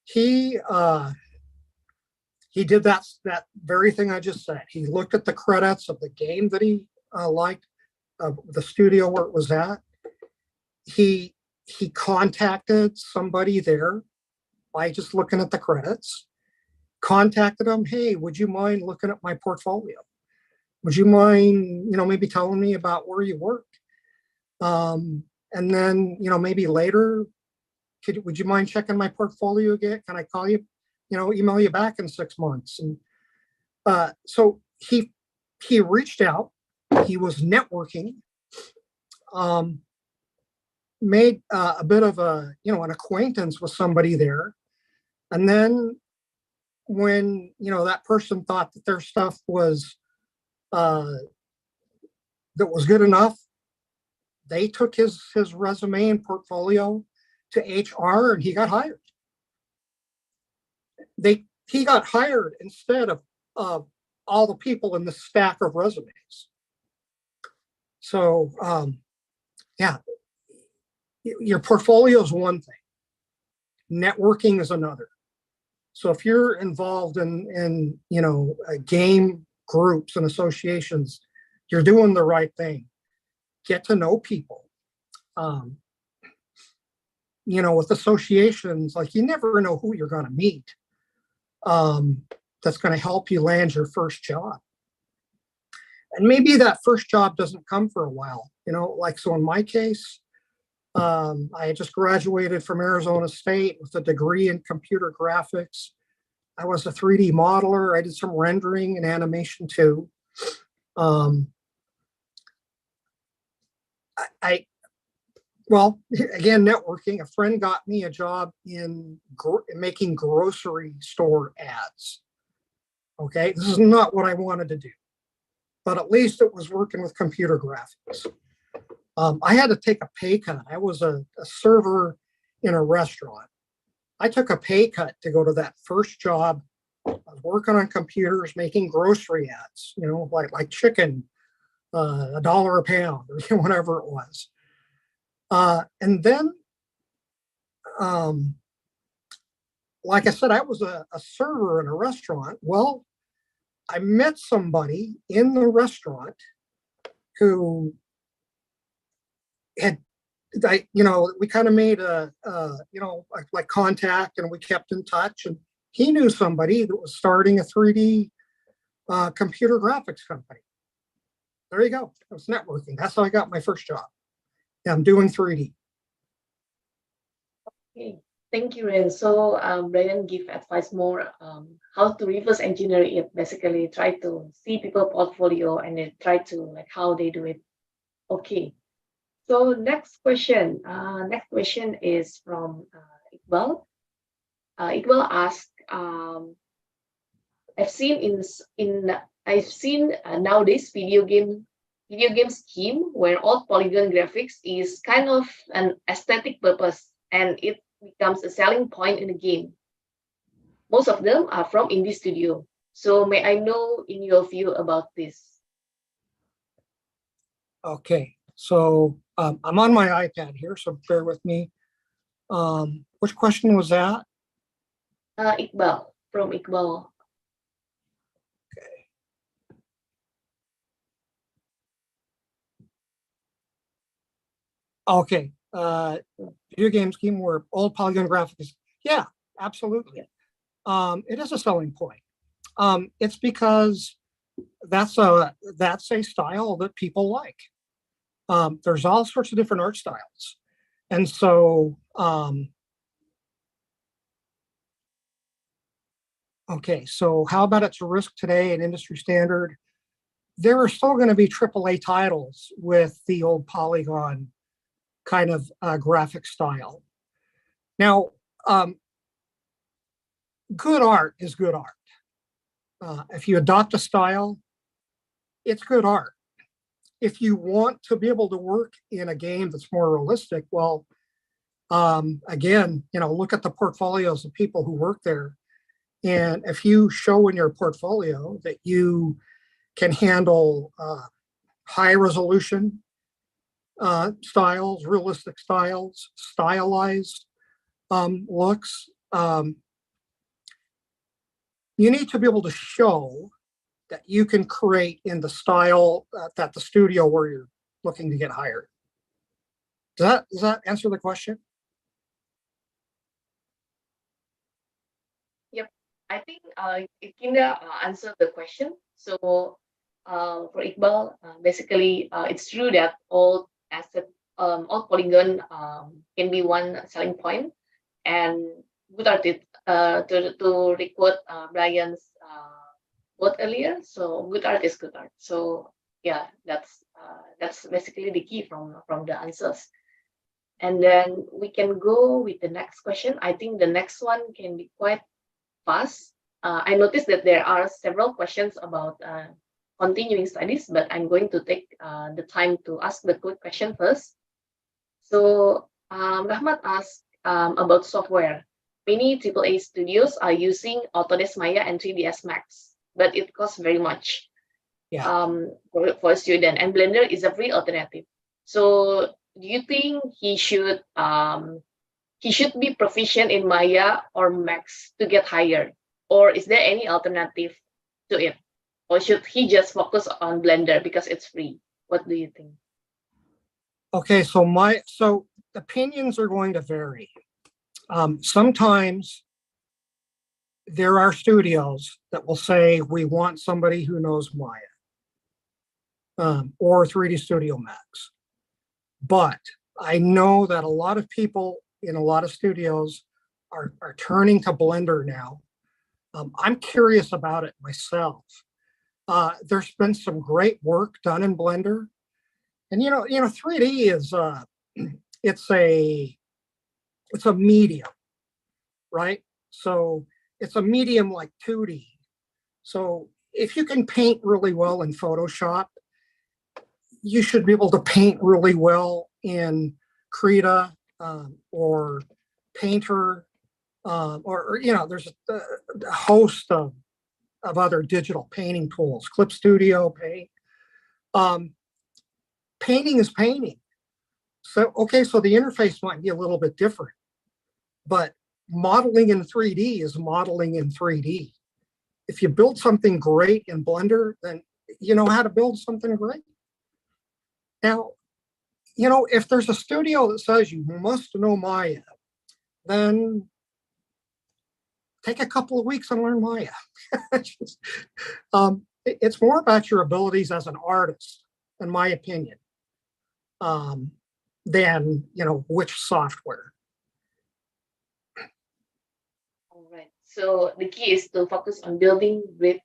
He did that very thing I just said. He looked at the credits of the game that he liked, the studio where it was at. He contacted somebody there by just looking at the credits. Contacted them. Hey, would you mind looking at my portfolio? Would you mind, you know, maybe telling me about where you work? And then, you know, maybe later, would you mind checking my portfolio again? Can I call you, you know, email you back in 6 months? And so he reached out. He was networking, made a bit of an acquaintance with somebody there. And then when, you know, that person thought that their stuff was that was good enough, they took his resume and portfolio to HR and he got hired. He got hired instead of all the people in the stack of resumes. So yeah, your portfolio is one thing. Networking is another. So if you're involved in you know, game groups and associations, you're doing the right thing. Get to know people. You know, with associations, like you never know who you're going to meet. That's going to help you land your first job. And maybe that first job doesn't come for a while. You know, like so in my case, I had just graduated from Arizona State with a degree in computer graphics. I was a 3D modeler. I did some rendering and animation too. Well, again, networking. A friend got me a job in making grocery store ads. Okay, this is not what I wanted to do, but at least it was working with computer graphics. I had to take a pay cut. I was a server in a restaurant. I took a pay cut to go to that first job. I was working on computers, making grocery ads, you know, like chicken, $1 a pound or whatever it was. And then, like I said, I was a server in a restaurant. Well, I met somebody in the restaurant who we kind of made like contact, and we kept in touch. And he knew somebody that was starting a 3D computer graphics company. There you go. It was networking. That's how I got my first job. Yeah, I'm doing 3D. Okay, thank you, Ren. So Brian give advice more how to reverse engineer it. Basically, try to see people portfolio and then try to like how they do it. Okay. So next question. Next question is from Iqbal. Iqbal asked, I've seen nowadays video game scheme where all polygon graphics is kind of an aesthetic purpose and it becomes a selling point in the game. Most of them are from indie studio. So may I know in your view about this? Okay, so I'm on my iPad here, so bear with me. Which question was that? Iqbal, from Iqbal. Okay, video game scheme where old polygon graphics. Yeah, absolutely. It is a selling point. It's because that's a style that people like. There's all sorts of different art styles, and so okay. So how about it's a risk today, an industry standard? There are still going to be AAA titles with the old polygon kind of graphic style. Now, good art is good art. If you adopt a style, it's good art. If you want to be able to work in a game that's more realistic, well, again, look at the portfolios of people who work there. And if you show in your portfolio that you can handle high resolution styles, realistic styles, stylized looks, you need to be able to show that you can create in the style that the studio where you're looking to get hired. Does that answer the question? Yep, I think it kind of answered the question. So for Iqbal, basically, it's true that all polygon can be one selling point, and good artist to record Brian's quote earlier. So good art is good art. So yeah, that's basically the key from the answers. And then we can go with the next question. I think the next one can be quite fast. I noticed that there are several questions about continuing studies, but I'm going to take the time to ask the quick question first. So Rahmat asked about software. Many AAA studios are using Autodesk Maya and 3ds Max, but it costs very much for a student, and Blender is a free alternative. So do you think he should be proficient in Maya or Max to get hired, or is there any alternative to it, or should he just focus on Blender because it's free? What do you think? Okay, so opinions are going to vary. Sometimes there are studios that will say we want somebody who knows Maya or 3D Studio Max. But I know that a lot of people in a lot of studios are turning to Blender now. I'm curious about it myself. There's been some great work done in Blender, and 3D is it's a medium, right? So it's a medium like 2D. So if you can paint really well in Photoshop, you should be able to paint really well in Krita or Painter, or there's a host of other digital painting tools, Clip Studio, Paint. Painting is painting. So, okay, so the interface might be a little bit different, but modeling in 3D is modeling in 3D. If you build something great in Blender, then you know how to build something great. Now, if there's a studio that says you must know Maya, then take a couple of weeks and learn Maya. It's more about your abilities as an artist, in my opinion, than which software. All right. So the key is to focus on building with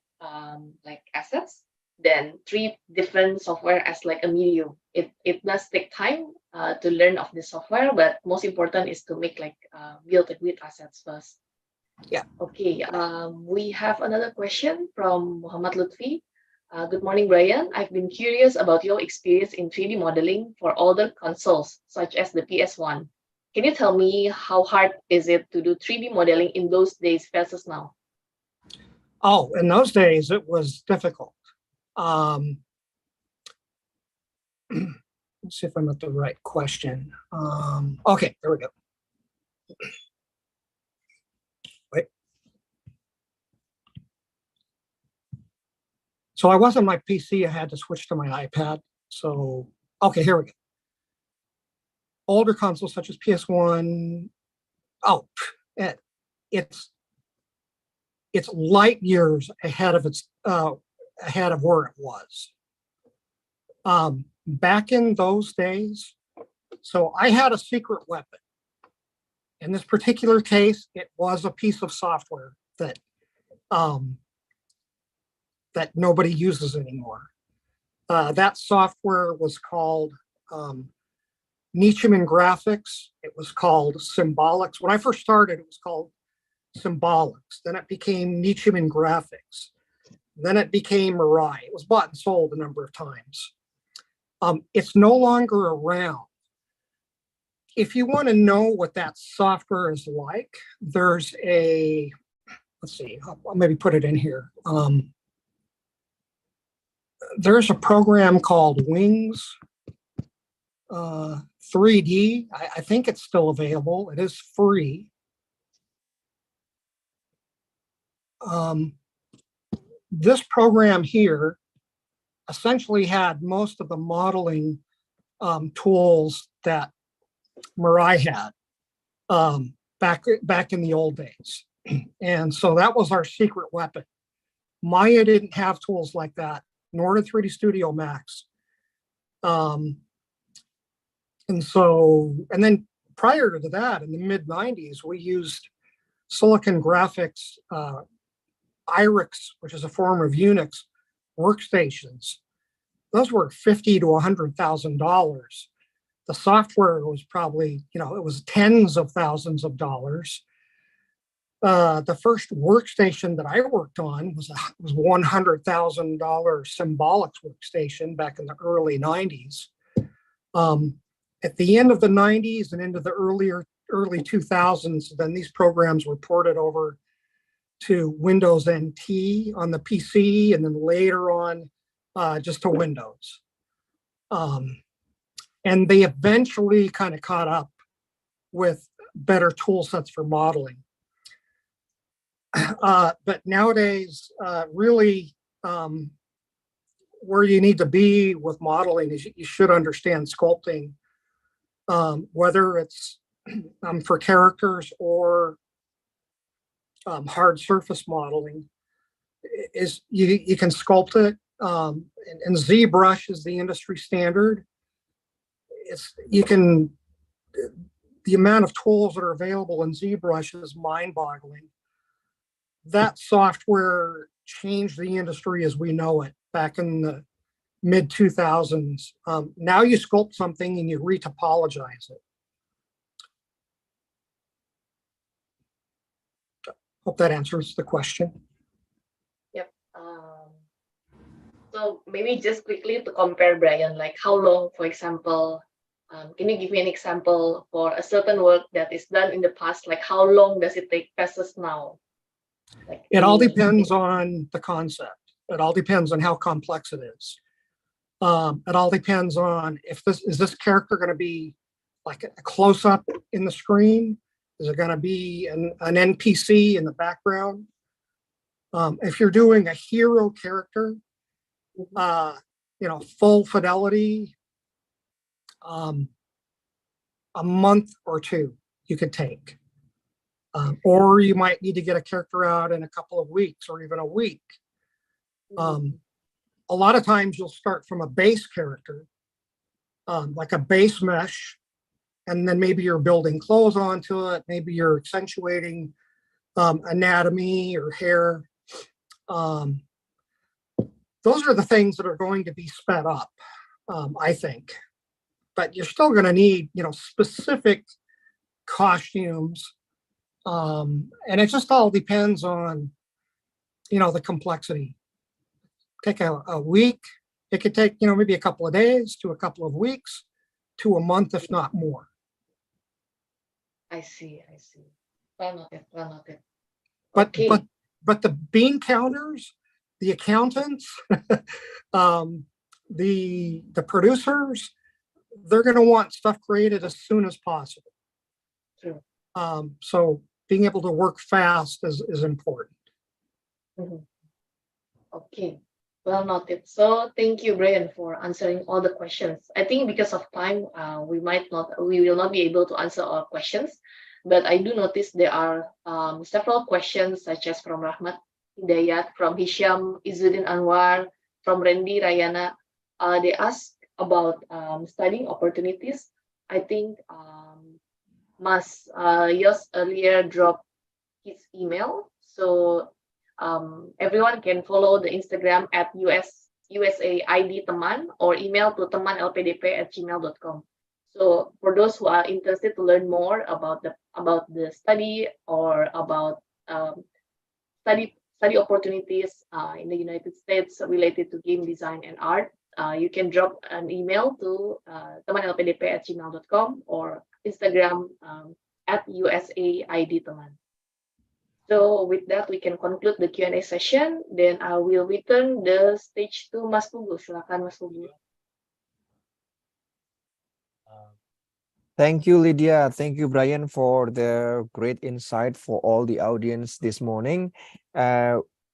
like assets, then treat different software as like a medium. It does take time to learn of the software, but most important is to make like build it with assets first. Yeah. Okay. We have another question from Muhammad Lutfi. Good morning, Brian. I've been curious about your experience in 3D modeling for older consoles, such as the PS1. Can you tell me how hard is it to do 3D modeling in those days versus now? Oh, in those days, it was difficult. Let's see if I'm at the right question. Okay, there we go. Wait. So I wasn't my PC, I had to switch to my iPad. So, okay, here we go. Older consoles such as PS1, it's light years ahead of where it was. Back in those days, so I had a secret weapon. In this particular case, it was a piece of software that nobody uses anymore. That software was called Nietzscheman Graphics. It was called Symbolics. When I first started, it was called Symbolics. Then it became Nietzscheman Graphics. Then it became Mirai. It was bought and sold a number of times. It's no longer around. If you want to know what that software is like, there's let's see, I'll maybe put it in here. There's a program called Wings 3D. I think it's still available. It is free. This program here essentially had most of the modeling tools that Mirai had back in the old days. And so that was our secret weapon. Maya didn't have tools like that, nor did 3D Studio Max. And then prior to that, in the mid 90s, we used Silicon Graphics IRIX, which is a form of Unix workstations. Those were $50,000 to $100,000. The software was probably, it was tens of thousands of dollars. The first workstation that I worked on was $100,000 Symbolics workstation back in the early 90s. At the end of the 90s and into the early 2000s, then these programs were ported over to Windows NT on the PC, and then later on just to Windows. And they eventually kind of caught up with better tool sets for modeling. But nowadays, really, where you need to be with modeling is you should understand sculpting, whether it's for characters or hard surface modeling. Is you can sculpt it, and ZBrush is the industry standard. The amount of tools that are available in ZBrush is mind-boggling. That software changed the industry as we know it back in the mid 2000s. Now you sculpt something and you retopologize it. Hope that answers the question. Yep. So maybe just quickly to compare, Brian, like how long, for example, can you give me an example for a certain work that is done in the past? Like how long does it take versus now? Like it all depends on the concept. It all depends on how complex it is. It all depends on if this character going to be like a close-up in the screen? Is it going to be an NPC in the background? If you're doing a hero character, full fidelity, a month or two you could take. Or you might need to get a character out in a couple of weeks or even a week. A lot of times you'll start from a base character, like a base mesh, and then maybe you're building clothes onto it. Maybe you're accentuating anatomy or hair. Those are the things that are going to be sped up, I think. But you're still going to need, specific costumes. And it just all depends on, the complexity. Take a week. It could take, maybe a couple of days to a couple of weeks to a month, if not more. I see. Well noted. But Okay. but the bean counters, the accountants, the producers, they're going to want stuff created as soon as possible. True. So being able to work fast is important. Okay. Well noted. So thank you, Brian, for answering all the questions. I think because of time, we will not be able to answer all questions. But I do notice there are several questions, such as from Rahmat Hidayat, from Hisham Izzuddin Anwar, from Randy Rayana. They ask about studying opportunities. I think Mas Yos earlier dropped his email, so everyone can follow the Instagram at USAID Teman or email to temanlpdp@gmail.com. So for those who are interested to learn more about the study or about study opportunities in the United States related to game design and art, you can drop an email to temanlpdp@gmail.com or Instagram at USAID Teman. So with that, we can conclude the Q&A session. Then I will return the stage to Mas Pugu. Silakan, Mas Pugu. Thank you, Lydia. Thank you, Brian, for the great insight for all the audience this morning.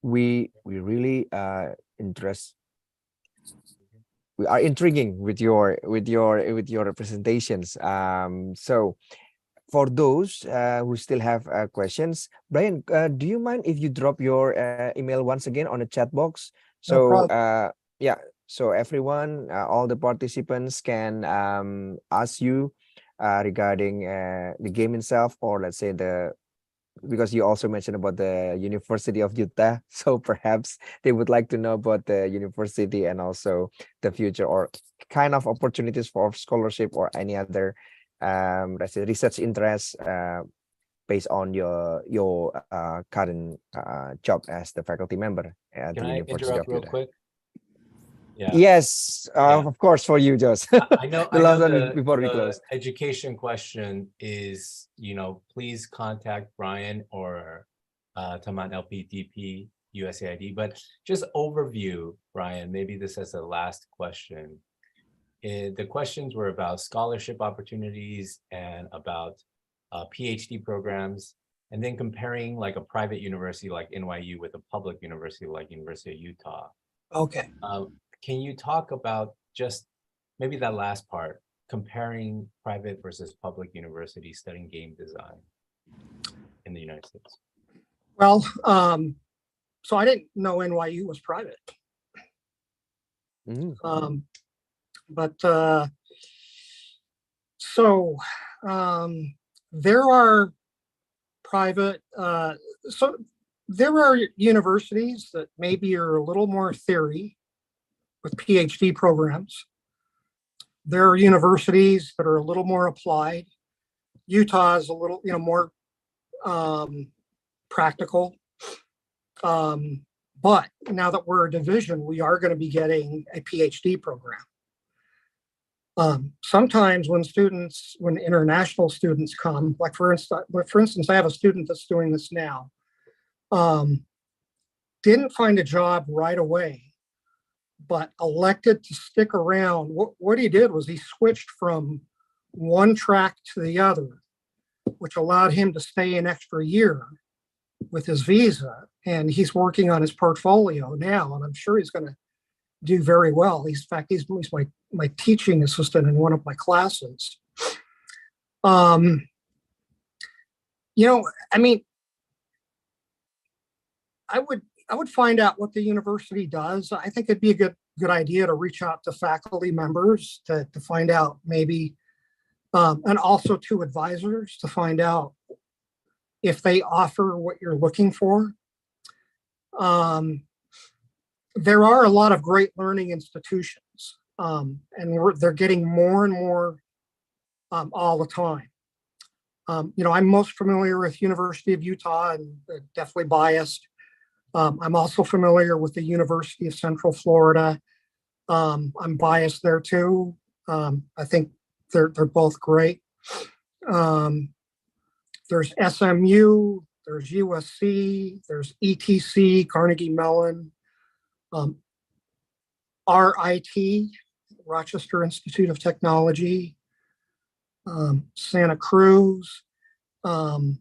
We really we are intriguing with your presentations. So for those who still have questions, Brian, do you mind if you drop your email once again on the chat box? So yeah, so everyone, all the participants can ask you regarding the game itself, or let's say because you also mentioned about the University of Utah, so perhaps they would like to know about the university and also the future or kind of opportunities for scholarship or any other let's say research interest based on your current job as the faculty member at the University of Utah. Quick? Yeah. Yes, of course, for you, Jos. I know. The last one before we close. Education question is, please contact Brian or Taman LPTP USAID. But just overview, Brian. Maybe this as the last question. The questions were about scholarship opportunities and about PhD programs, and then comparing like a private university like NYU with a public university like University of Utah. Okay. Can you talk about just maybe that last part, comparing private versus public universities studying game design in the United States? Well, so I didn't know NYU was private. But there are private, so there are universities that maybe are a little more theory with PhD programs. There are universities that are a little more applied. Utah is a little, more practical. But now that we're a division, we are going to be getting a PhD program. Sometimes when international students come, like for instance, I have a student that's doing this now, didn't find a job right away, but elected to stick around. What he did was he switched from one track to the other, which allowed him to stay an extra year with his visa. And he's working on his portfolio now, and I'm sure he's going to do very well. In fact, he's my teaching assistant in one of my classes. You know, I mean, I would find out what the university does. I think it'd be a good idea to reach out to faculty members to find out maybe, and also to advisors to find out if they offer what you're looking for. There are a lot of great learning institutions, and they're getting more and more all the time. You know, I'm most familiar with University of Utah, and definitely biased. I'm also familiar with the University of Central Florida. I'm biased there too. I think they're both great. There's SMU, there's USC, there's ETC, Carnegie Mellon, RIT, Rochester Institute of Technology, Santa Cruz, NYU.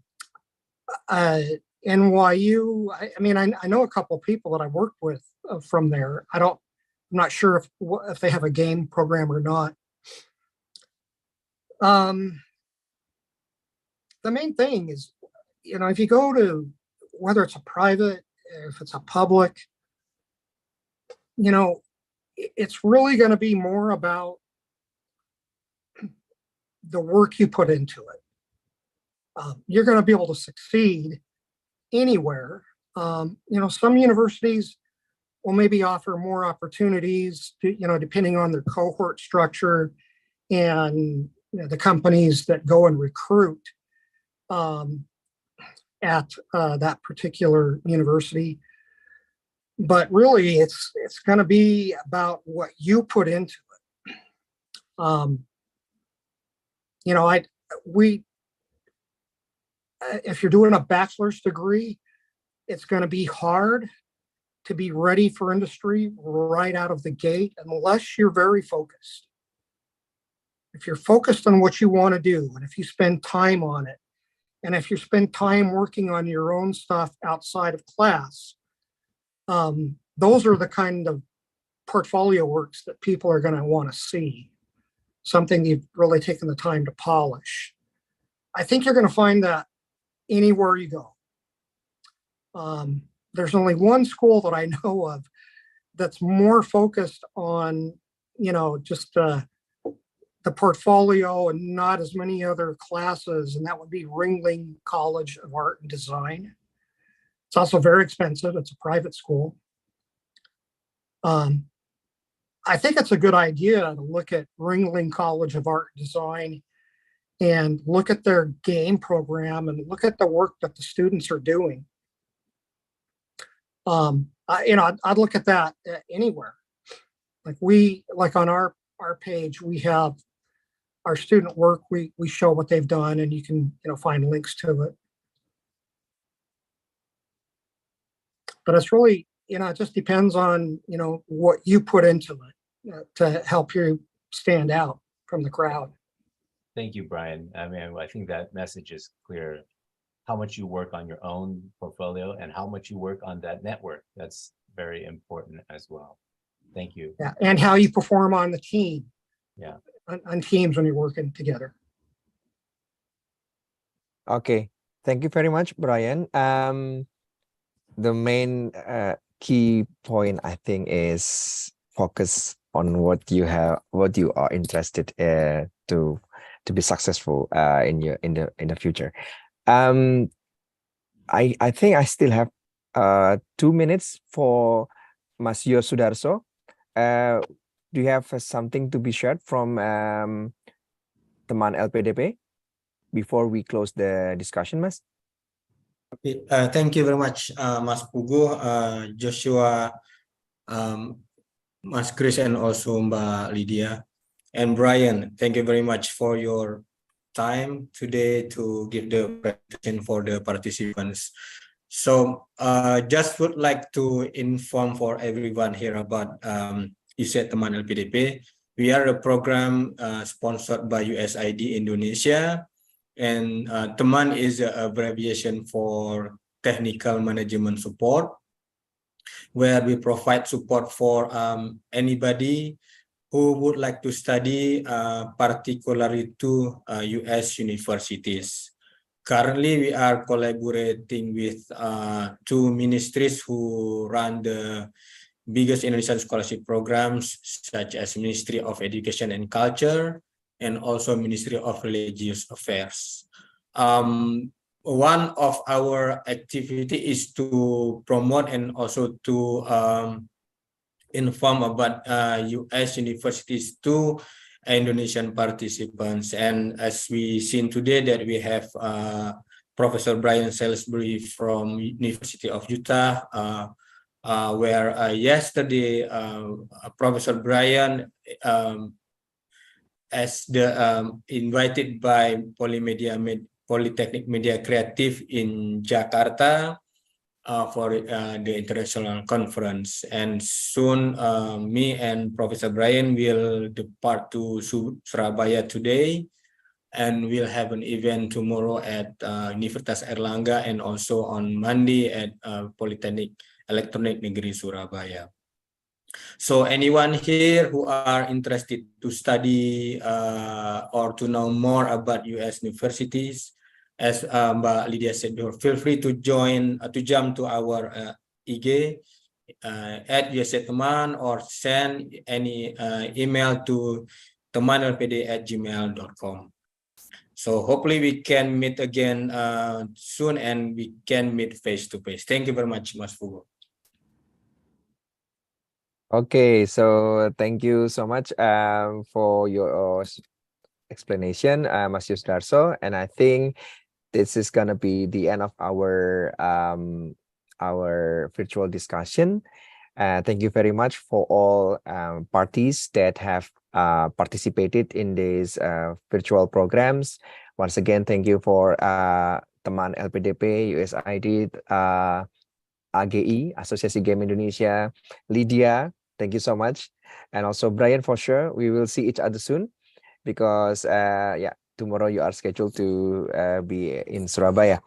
I mean, I know a couple of people that I worked with from there. I'm not sure if they have a game program or not. The main thing is, you know, if you go to, whether it's a private, if it's a public, you know, it's really going to be more about the work you put into it. You're going to be able to succeed anywhere. You know, some universities will maybe offer more opportunities, you know, depending on their cohort structure and, you know, the companies that go and recruit at that particular university. But really, it's going to be about what you put into it. You know, if you're doing a bachelor's degree, it's going to be hard to be ready for industry right out of the gate unless you're very focused. If you're focused on what you want to do, and if you spend time on it, and if you spend time working on your own stuff outside of class, those are the kind of portfolio works that people are going to want to see. Something you've really taken the time to polish. I think you're going to find that anywhere you go. There's only one school that I know of that's more focused on, you know, just the portfolio and not as many other classes, and that would be Ringling College of Art and Design. It's also very expensive. It's a private school. I think it's a good idea to look at Ringling College of Art and Design and look at their game program and look at the work that the students are doing. You know, I'd look at that anywhere. Like on our page, we have our student work. We show what they've done, and you can, you know, find links to it. But it's really, you know, it just depends on, you know, what you put into it to help you stand out from the crowd. Thank you, Brian. I mean, I think that message is clear. How much you work on your own portfolio and how much you work on that network. That's very important as well. Thank you. Yeah, and how you perform on the team. Yeah. On teams when you're working together. Okay, thank you very much, Brian. The main key point, I think, is focus on what you are interested to be successful in the future. I think I still have 2 minutes for Mas Yo Sudarso. Do you have something to be shared from teman LPDP before we close the discussion, Mas? Okay, thank you very much, Mas Pugu, Joshua, Mas Chris, and also Mbak Lydia. And Brian, thank you very much for your time today to give the presentation for the participants. So just would like to inform for everyone here about ISET Teman LPDP. We are a program sponsored by USAID Indonesia, and Teman is an abbreviation for Technical Management Support. where we provide support for anybody who would like to study, particularly to US universities. Currently, we are collaborating with two ministries who run the biggest Indonesian scholarship programs, such as Ministry of Education and Culture, and also Ministry of Religious Affairs. One of our activity is to promote and also to inform about US universities to Indonesian participants. And as we seen today that we have Professor Brian Salisbury from University of Utah, where yesterday Professor Brian as the invited by Polytechnic Media Creative in Jakarta for the international conference. And soon me and Professor Brian will depart to Surabaya today, and we'll have an event tomorrow at Universitas Airlangga and also on Monday at Polytechnic Elektronik Negeri Surabaya. So anyone here who are interested to study or to know more about US universities, as Mbak Lydia said before, feel free to join, to jump to our IG at USA Teman, or send any email to temanlpd@gmail.com. So hopefully we can meet again soon, and we can meet face to face. Thank you very much, Mas Fugo. Okay, so thank you so much for your explanation, Mas Yusdarso, and I think this is gonna be the end of our virtual discussion. Thank you very much for all parties that have participated in these virtual programs. Once again, thank you for Teman LPDP, USAID, AGI, Asosiasi Game Indonesia, Lydia, thank you so much. And also Brian, for sure, we will see each other soon, because yeah, tomorrow you are scheduled to be in Surabaya.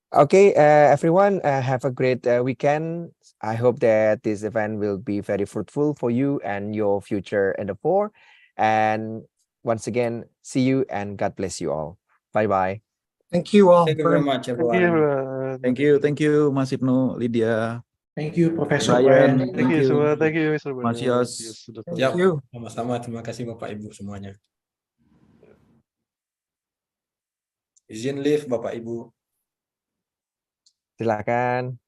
Okay, everyone, have a great weekend. I hope that this event will be very fruitful for you and your future endeavor. And once again, see you and God bless you all. Bye-bye. Thank you all Thank you very very much. much, everyone. Thank you, Mas Ibnu, Lydia, Thank you, Professor Brian. Brian. Thank you semua. Thank you, Mr. Mas Brian. Yos. Yes, sudah Thank tahu. you. Sama-sama, terima kasih Bapak Ibu semuanya. Izin live Bapak Ibu. Silakan.